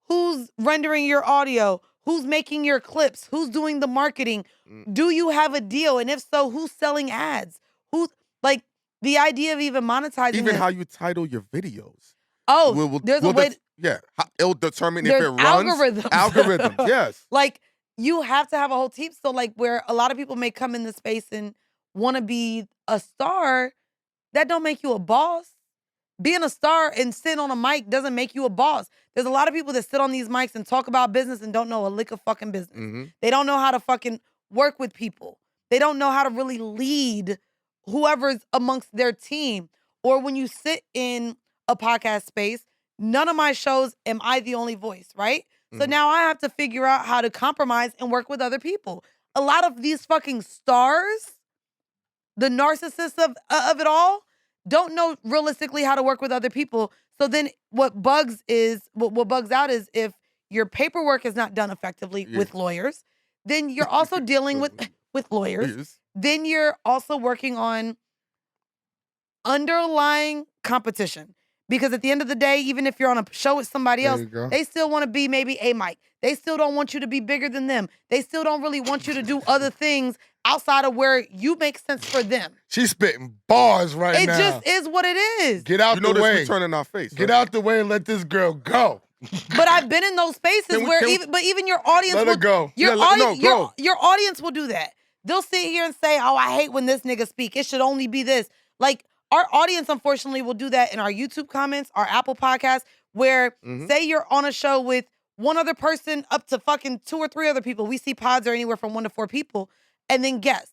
who's rendering your audio? Who's making your clips? Who's doing the marketing? Do you have a deal? And if so, who's selling ads? Who's, like, the idea of even monetizing Even how you title your videos. Oh, there's a way. Yeah, it'll determine if it runs. Algorithms, yes. Like, you have to have a whole team. So, like, where a lot of people may come in the space and want to be a star, that don't make you a boss. Being a star and sitting on a mic doesn't make you a boss. There's a lot of people that sit on these mics and talk about business and don't know a lick of fucking business. They don't know how to fucking work with people. They don't know how to really lead whoever's amongst their team. Or when you sit in a podcast space, none of my shows am I the only voice, right? So now I have to figure out how to compromise and work with other people. A lot of these fucking stars, the narcissists of it all, don't know realistically how to work with other people. So then what bugs out is if your paperwork is not done effectively with lawyers, then you're also dealing with lawyers. Yes. Then you're also working on underlying competition. Because at the end of the day, even if you're on a show with somebody else, they still want to be maybe a mic. They still don't want you to be bigger than them. They still don't really want you to do other things outside of where you make sense for them. She's spitting bars now. It just is what it is. Get out the way. This turning our face. Get out the way and let this girl go. But I've been in those spaces even your audience let her go. Your audience will do that. They'll sit here and say, "Oh, I hate when this nigga speak. It should only be this." Like, our audience, unfortunately, will do that in our YouTube comments, our Apple podcasts, where say you're on a show with one other person up to fucking 2 or 3 other people. We see pods are anywhere from 1 to 4 people. And then guess.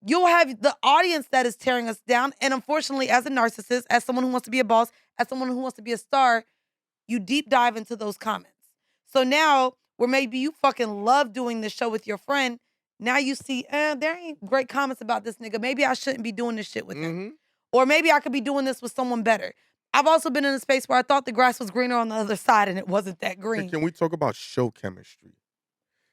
You'll have the audience that is tearing us down. And unfortunately, as a narcissist, as someone who wants to be a boss, as someone who wants to be a star, you deep dive into those comments. So now, where maybe you fucking love doing this show with your friend, now you see, there ain't great comments about this nigga. Maybe I shouldn't be doing this shit with him. Or maybe I could be doing this with someone better. I've also been in a space where I thought the grass was greener on the other side and it wasn't that green. Can we talk about show chemistry?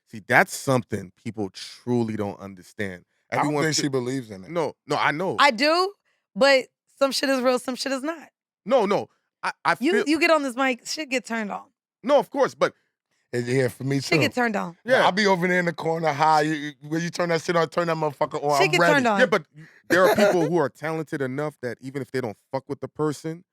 See, that's something people truly don't understand. I don't think she believes in it. No, I know. I do, but some shit is real, some shit is not. No. I feel... You get on this mic, shit get turned on. No, of course, but... Yeah, for me too. Shit get turned on. Yeah, I'll be over there in the corner high. When you turn that shit on, turn that motherfucker on. Shit get turned on. Yeah, but there are people who are talented enough that even if they don't fuck with the person,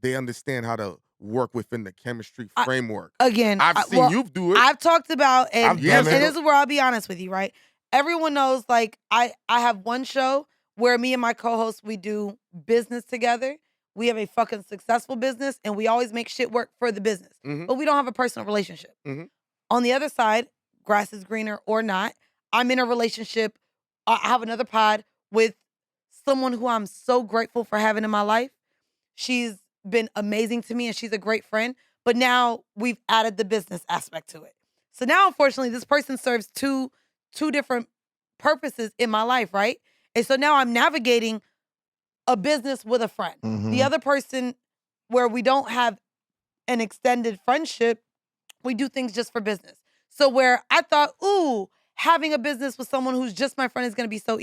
they understand how to work within the chemistry framework. Again, I've seen you do it. I've talked about, and this it. is where I'll be honest with you, right? Everyone knows, like, I have one show where me and my co-host, we do business together. We have a fucking successful business, and we always make shit work for the business. But we don't have a personal relationship. On the other side, grass is greener or not. I'm in a relationship. I have another pod with someone who I'm so grateful for having in my life. She's been amazing to me and she's a great friend. But now we've added the business aspect to it. So now, unfortunately, this person serves two different purposes in my life, right? And so now I'm navigating a business with a friend. The other person, where we don't have an extended friendship, we do things just for business. So where I thought, ooh, having a business with someone who's just my friend is going to be so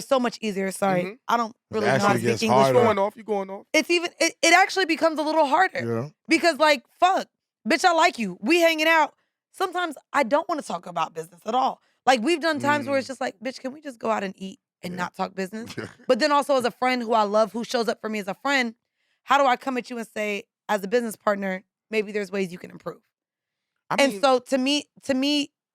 so much easier. Sorry, I don't really know how to speak English. You're going off. It's even, it actually becomes a little harder. Because like, fuck, bitch, I like you. We hanging out. Sometimes I don't want to talk about business at all. Like we've done times where it's just like, bitch, can we just go out and eat and not talk business? But then also as a friend who I love, who shows up for me as a friend, how do I come at you and say, as a business partner, maybe there's ways you can improve? And so to me,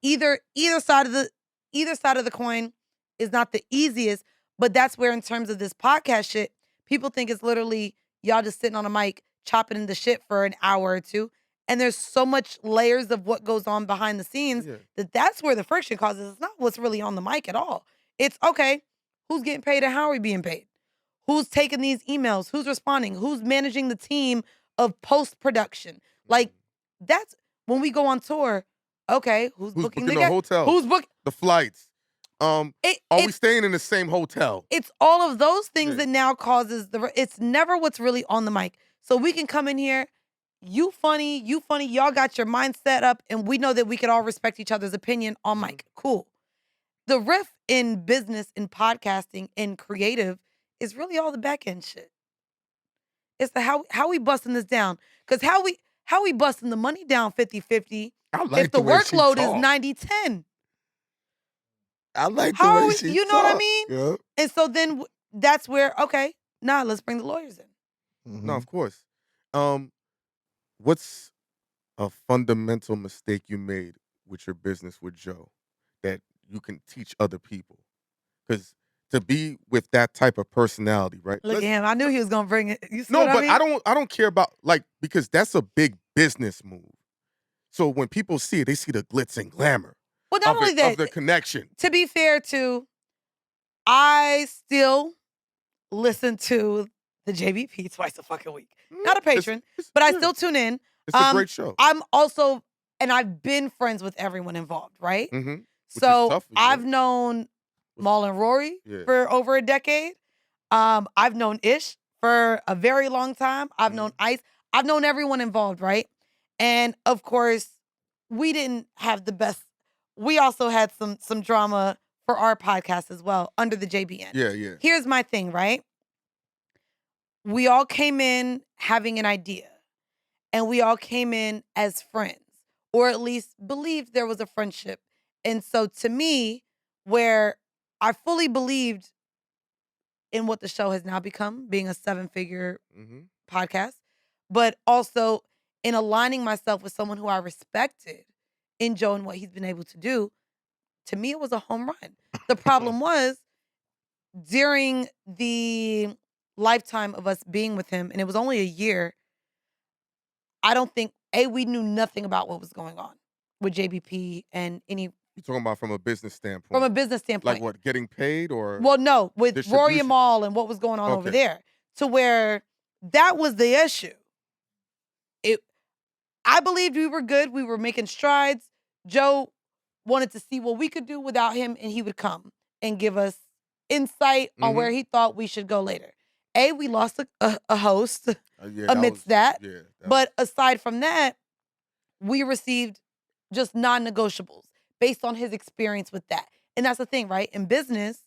either side of the coin is not the easiest, but that's where in terms of this podcast shit, people think it's literally y'all just sitting on a mic chopping in the shit for an hour or two. And there's so much layers of what goes on behind the scenes that's where the friction causes. It's not what's really on the mic at all. It's, okay, who's getting paid and how are we being paid? Who's taking these emails? Who's responding? Who's managing the team of post-production? Like, that's when we go on tour. Okay, who's booking the hotel? Who's booking the flights? Are we staying in the same hotel? It's all of those things that now causes it's never what's really on the mic. So we can come in here, you funny, y'all got your mind set up, and we know that we can all respect each other's opinion on mic. Cool. The riff in business, in podcasting, in creative is really all the back end shit. It's the how we busting this down. Because how we busting the money down 50-50 if the workload is 90-10. I like the way she you know talk. what I mean? Yeah. And so then that's where, okay, let's bring the lawyers in. No, of course. What's a fundamental mistake you made with your business with Joe that you can teach other people? Because to be with that type of personality, right? Look at him. I knew he was gonna bring it. You see no, what but I mean? I don't care about, like, because that's a big business move. So when people see it, they see the glitz and glamour. Well, not only that, of the connection. To be fair, I still listen to the JBP twice a fucking week. Not a patron, but I still tune in. It's a great show. I'm also, and I've been friends with everyone involved, right? So I've known Maul and Rory for over a decade. I've known Ish for a very long time. I've known Ice. I've known everyone involved, right? And of course, we didn't have the best. We also had some drama for our podcast as well under the JBN. Yeah. Here's my thing, right? We all came in having an idea, and we all came in as friends, or at least believed there was a friendship. And so to me, where I fully believed in what the show has now become, being a 7-figure podcast, but also in aligning myself with someone who I respected in Joe and what he's been able to do, to me, it was a home run. The problem was, during the lifetime of us being with him, and it was only a year, I don't think, we knew nothing about what was going on with JBP and any... You're talking about from a business standpoint? From a business standpoint. Like what, getting paid or... Well, no, with Rory and Maul and what was going on over there. To where that was the issue. I believed we were good. We were making strides. Joe wanted to see what we could do without him, and he would come and give us insight on where he thought we should go later. We lost a host amidst that. But aside from that, we received just non-negotiables based on his experience with that. And that's the thing, right? In business,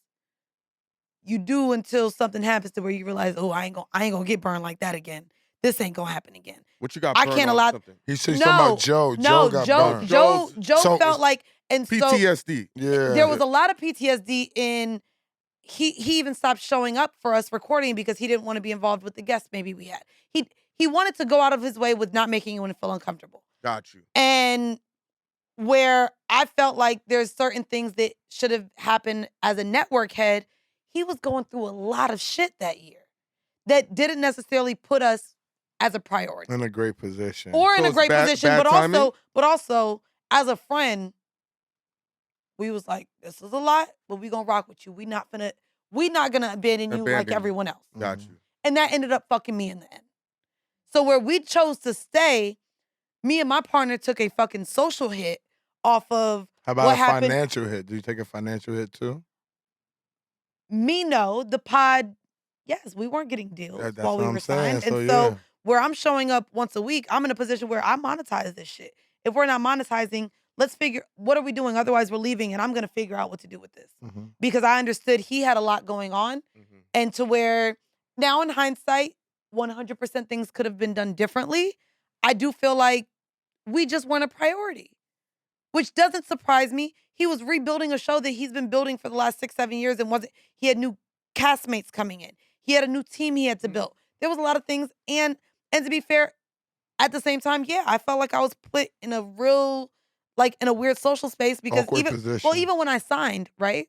you do until something happens to where you realize, oh, I ain't gonna get burned like that again. This ain't gonna happen again. What you got burned? I can't allow something. He's talking about Joe. No, Joe got burned. Joe felt like, and PTSD. There was a lot of PTSD in. He even stopped showing up for us recording because he didn't want to be involved with the guests maybe we had. He wanted to go out of his way with not making anyone feel uncomfortable. Got you. And where I felt like there's certain things that should have happened as a network head, he was going through a lot of shit that year that didn't necessarily put us as a priority. In a great position. Or in a great position, bad but also as a friend, we was like, this is a lot, but we gonna rock with you. We not gonna abandon you like everyone else. Got you. And that ended up fucking me in the end. So where we chose to stay, me and my partner took a fucking social hit off of How about what a happened. Financial hit? Do you take a financial hit too? Me, no. The pod, yes, we weren't getting deals while we were signed. So, and so where I'm showing up once a week, I'm in a position where I monetize this shit. If we're not monetizing, let's figure, what are we doing? Otherwise, we're leaving, and I'm going to figure out what to do with this. Mm-hmm. Because I understood he had a lot going on, and to where now in hindsight, 100% things could have been done differently. I do feel like we just weren't a priority, which doesn't surprise me. He was rebuilding a show that he's been building for the last 6-7 years, and he had new castmates coming in. He had a new team he had to build. There was a lot of things, and to be fair, at the same time, yeah, I felt like I was put in a real, like in a weird social space because even when I signed, right?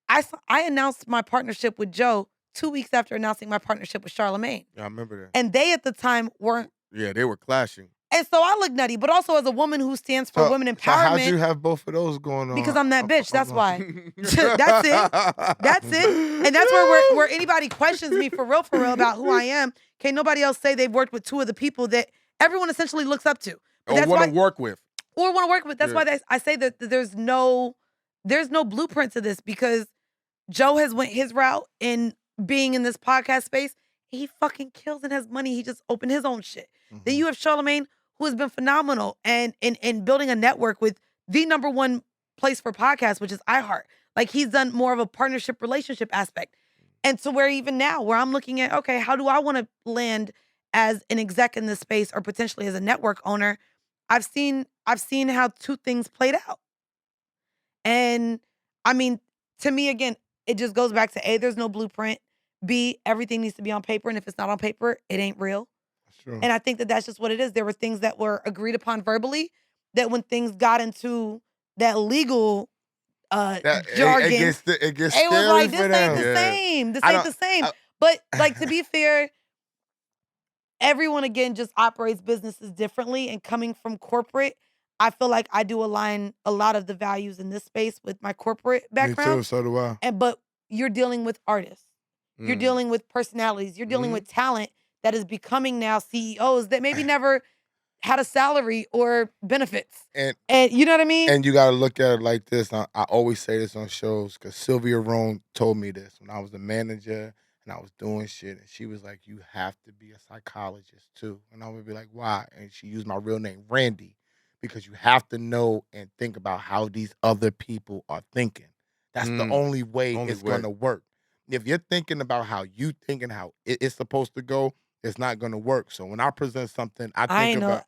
I announced my partnership with Joe 2 weeks after announcing my partnership with Charlamagne. Yeah, I remember that. And they at the time weren't. Yeah, they were clashing. And so I look nutty, but also as a woman who stands for women empowerment. So how'd you have both of those going on? Because I'm that bitch. That's why. That's it. That's it. And that's where anybody questions me for real about who I am. Can't nobody else say they've worked with two of the people that everyone essentially looks up to. Or want to work with. Or want to work with. That's why I say that there's no blueprint to this, because Joe has went his route in being in this podcast space. He fucking kills and has money. He just opened his own shit. Then you have Charlamagne, who has been phenomenal and in building a network with the #1 place for podcasts, which is iHeart. Like, he's done more of a partnership relationship aspect. And so where even now, where I'm looking at, okay, how do I want to land as an exec in this space or potentially as a network owner? I've seen how two things played out. And I mean, to me, again, it just goes back to A, there's no blueprint. B, everything needs to be on paper. And if it's not on paper, it ain't real. Sure. And I think that's just what it is. There were things that were agreed upon verbally that when things got into that legal jargon, it gets it was like, this ain't the same. This ain't the same. But like, to be fair, everyone, again, just operates businesses differently. And coming from corporate, I feel like I do align a lot of the values in this space with my corporate background. Me too, so do I. But you're dealing with artists. You're dealing with personalities. You're dealing with talent that is becoming now CEOs that maybe never had a salary or benefits. And you know what I mean? And you got to look at it like this. I always say this on shows because Sylvia Rohn told me this when I was the manager and I was doing shit. And she was like, you have to be a psychologist too. And I would be like, why? And she used my real name, Randy, because you have to know and think about how these other people are thinking. That's the only way it's going to work. If you're thinking about how you think and how it's supposed to go, it's not going to work. So when I present something, I think about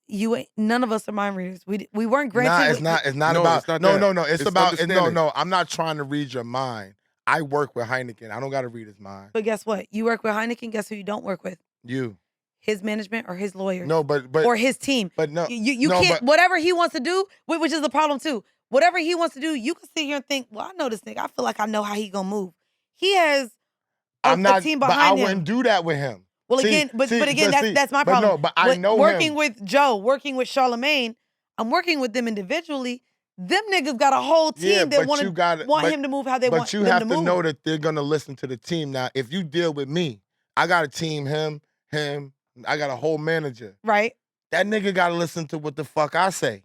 you. Ain't none of us are mind readers. We weren't granted. Nah, it's not about. It's about. No. I'm not trying to read your mind. I work with Heineken. I don't got to read his mind. But guess what? You work with Heineken. Guess who you don't work with? You. His management or his lawyers. No, but or his team. But no, you can't. Whatever he wants to do, which is the problem too. Whatever he wants to do, you can sit here and think, well, I know this nigga. I feel like I know how he gonna move. He has a team behind him. But I wouldn't do that with him. Well, again, that's my problem. No, but I know working him. with Joe, working with Charlamagne, I'm working with them individually. Them niggas got a whole team that want him to move how they want him to move. But you have to know that they're gonna listen to the team. Now, if you deal with me, I got a team, him, I got a whole manager. Right. That nigga gotta listen to what the fuck I say.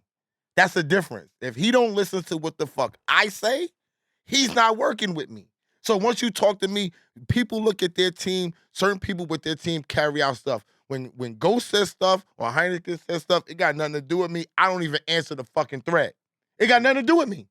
That's the difference. If he don't listen to what the fuck I say, he's not working with me. So once you talk to me, people look at their team, certain people with their team carry out stuff. When Ghost says stuff or Heineken says stuff, it got nothing to do with me. I don't even answer the fucking thread. It got nothing to do with me.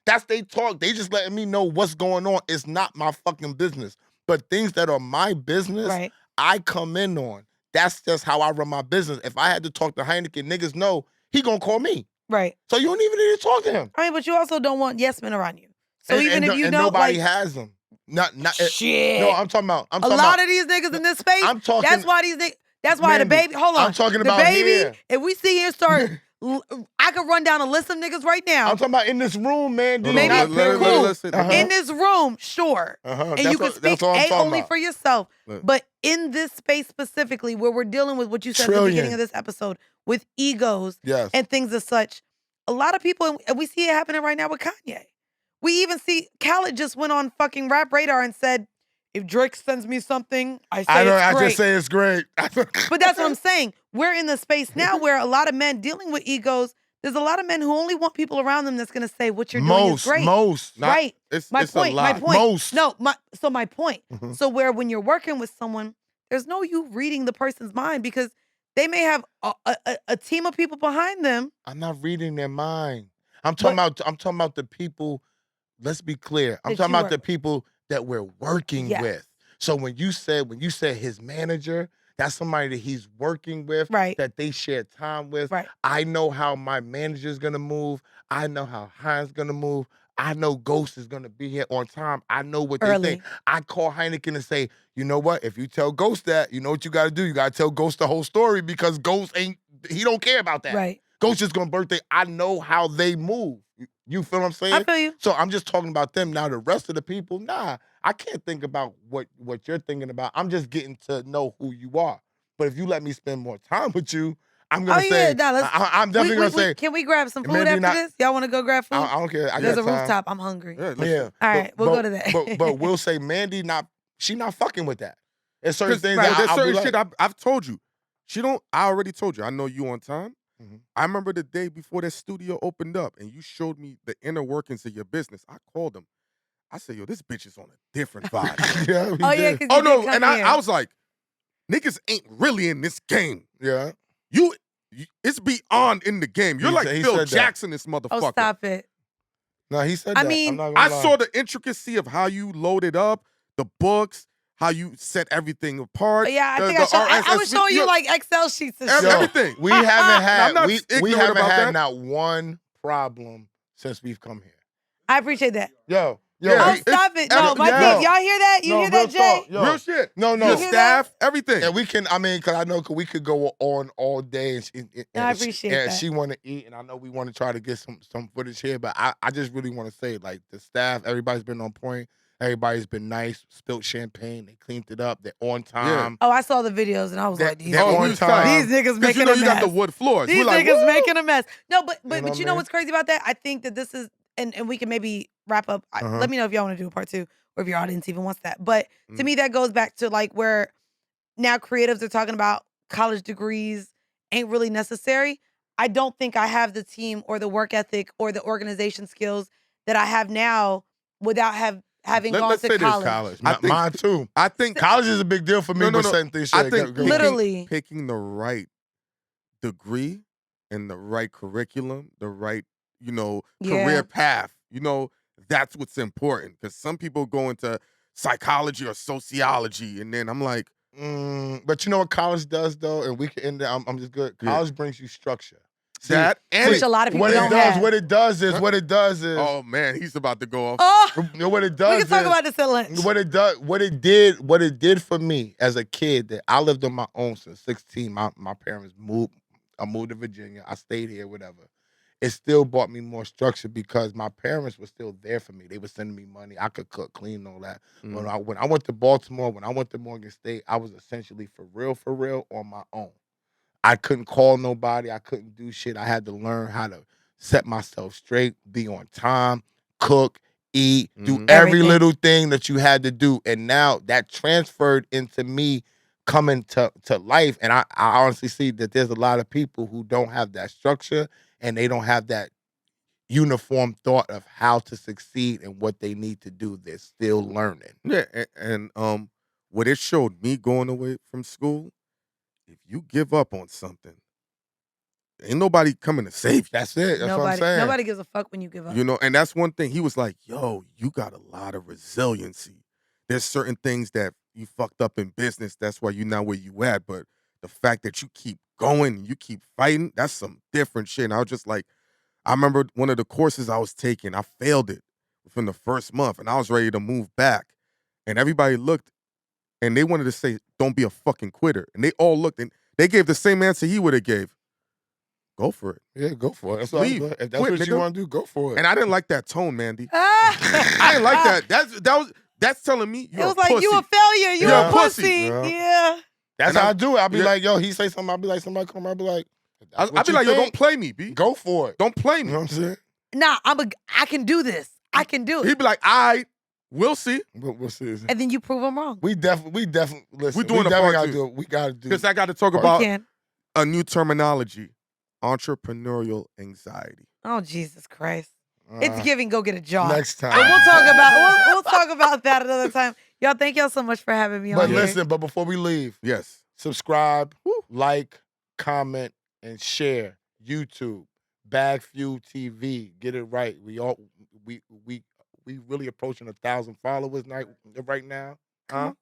That's they talk. They just letting me know what's going on. It's not my fucking business. But things that are my business, right, I come in on. That's just how I run my business. If I had to talk to Heineken, niggas know he gonna call me. Right. So you don't even need to talk to him. I mean, but you also don't want yes men around you. So if you don't, nobody has them. Not shit. No, I'm talking about. A lot of these niggas in this space. I'm talking. That's why these niggas. That's why Mandy, the baby. Hold on. I'm talking the about baby. Here. If we see him start I could run down a list of niggas right now. I'm talking about in this room, man. Maybe cool. In this room, sure. And you can speak only for yourself. But in this space specifically, where we're dealing with what you said at the beginning of this episode, with egos and things as such, a lot of people, and we see it happening right now with Kanye. We even see Khaled just went on fucking Rap Radar and said, if Drake sends me something, I just say it's great. But that's what I'm saying. We're in the space now where a lot of men dealing with egos, there's a lot of men who only want people around them that's going to say what you're doing is great. Right. My point. My point. So where when you're working with someone, there's no you reading the person's mind because they may have a team of people behind them. I'm not reading their mind. I'm talking about the people. Let's be clear. I'm talking about the people that we're working with. So when you said his manager, that's somebody that he's working with, that they share time with. Right. I know how my manager's gonna move. I know how Heinz gonna move. I know Ghost is gonna be here on time. I know what they think. I call Heineken and say, you know what? If you tell Ghost that, you know what you gotta do? You gotta tell Ghost the whole story because Ghost he don't care about that. Right. Ghost just gonna birthday. I know how they move. You feel what I'm saying? I feel you. So I'm just talking about them. Now the rest of the people, I can't think about what you're thinking about. I'm just getting to know who you are. But if you let me spend more time with you, I'm gonna say, I'm definitely gonna say. Can we grab some food after this? Y'all want to go grab food? I don't care. There's a rooftop. I'm hungry. Yeah. All right, we'll go to that. but we'll say Mandii she not fucking with that. There's certain things there's certain shit I've told you. I already told you. I know you on time. Mm-hmm. I remember the day before that studio opened up and you showed me the inner workings of your business. I called him. I said, yo, this bitch is on a different vibe. And I was like, niggas ain't really in this game. Yeah. It's beyond in the game. You're like Phil Jackson, this motherfucker. Oh, stop it. No, he said that. I mean, I saw the intricacy of how you loaded up, the books, how you set everything apart. Yeah, I was showing you like Excel sheets and shit. Everything. We haven't had not one problem since we've come here. I appreciate that. Yo, stop it. No, y'all hear that? You hear that, Jay? Real shit. No. The staff, everything. And we can, because I know we could go on all day. And I appreciate that. She want to eat, and I know we want to try to get some footage here, but I just really want to say, like, the staff, everybody's been on point. Everybody's been nice, spilled champagne, they cleaned it up, they're on time. Yeah. Oh, I saw the videos and I was like, these niggas making a mess. You got the wood floors. These niggas making a mess. No, but you know what's crazy about that? I think that this is, and we can maybe wrap up. Let me know if y'all want to do a part 2 or if your audience even wants that. But to me, that goes back to like where now creatives are talking about college degrees ain't really necessary. I don't think I have the team or the work ethic or the organization skills that I have now without having gone to college. Mine too. I think college is a big deal for me. No. I think literally picking the right degree and the right curriculum, the right career path. That's what's important because some people go into psychology or sociology, and then I'm like, but you know what college does though, and we can end there. I'm just good. College brings you structure. Which a lot of people don't have. What it does is. Oh man, he's about to go off. Oh, you know what it does. We can talk about this at lunch. What it did for me as a kid that I lived on my own since 16. My parents moved. I moved to Virginia. I stayed here, whatever. It still brought me more structure because my parents were still there for me. They were sending me money. I could cook, clean, all that. When I went to Baltimore, when I went to Morgan State, I was essentially for real on my own. I couldn't call nobody. I couldn't do shit. I had to learn how to set myself straight, be on time, cook, eat, do every little thing that you had to do. And now that transferred into me coming to life. And I honestly see that there's a lot of people who don't have that structure and they don't have that uniform thought of how to succeed and what they need to do. They're still learning. Yeah, and what it showed me going away from school, if you give up on something, ain't nobody coming to save you. That's it. That's what I'm saying. Nobody gives a fuck when you give up. And that's one thing. He was like, yo, you got a lot of resiliency. There's certain things that you fucked up in business. That's why you're not where you at. But the fact that you keep going, you keep fighting, that's some different shit. And I was just like, I remember one of the courses I was taking, I failed it within the first month. And I was ready to move back. And everybody looked. And they wanted to say, don't be a fucking quitter. And they all looked and they gave the same answer he would have gave. Go for it. Yeah, go for it. That's Leave. If that's Quit, what nigga. you want to do, go for it. And I didn't like that tone, Mandii. I didn't like that. That's telling me you're it was a like pussy. you a failure. You You're a a pussy. pussy. Yeah. That's And how I do it. I'll be yeah. like, yo, he say something. I'll be like, somebody come. I'll be like, I'll be like, yo, don't play me, B. Go for it. Don't play me. You know what I'm saying? Nah, I can do this. I can do it. He'd be like, we'll see. We'll see. And then you prove him wrong. We definitely listen. We doing a definitely part gotta two. do it. We gotta do Because I got to talk We about can. a new terminology: entrepreneurial anxiety. Oh, Jesus Christ. It's giving go get a job. Next time. But we'll talk about that another time. Y'all, thank y'all so much for having me on But here. listen, but before we leave, Yes. subscribe, like, comment, and share. YouTube, BagFuel TV. Get it right. We really approaching 1,000 followers right now. Huh?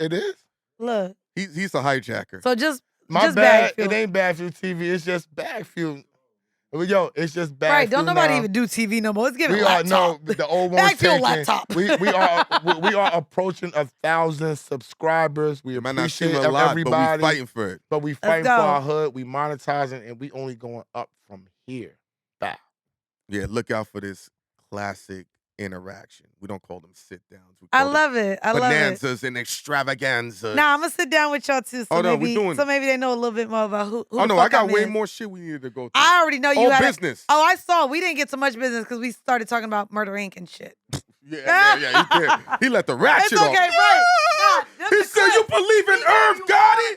It is? Look. He's a hijacker. So just My just bad. BagFuel. It ain't BagFuel TV. It's just BagFuel. Yo, it's just BagFuel. Right, don't nobody now. even do TV no more. It's giving We laptop. the old one's BagFuel taken. laptop. we are approaching 1,000 subscribers. We It might not appreciate seem a lot, everybody. but we fighting for it. But we fighting for go. our hood. We monetizing, and we only going up from here. Bow. Yeah, look out for this classic interaction. We don't call them sit-downs. We I call them love it. I love it. bonanzas and extravaganzas. Nah, I'm gonna sit down with y'all too. So Oh, no, maybe we doing so maybe they know a little bit more about who Oh, the no, fuck I got I'm way in. more shit we needed to go through. I already know you All had business. Oh, I saw. We didn't get so much business because we started talking about Murder Inc. and shit. Yeah. He did. He let the ratchet It's okay, off. right? Nah, He said, you believe in Irv Gotti?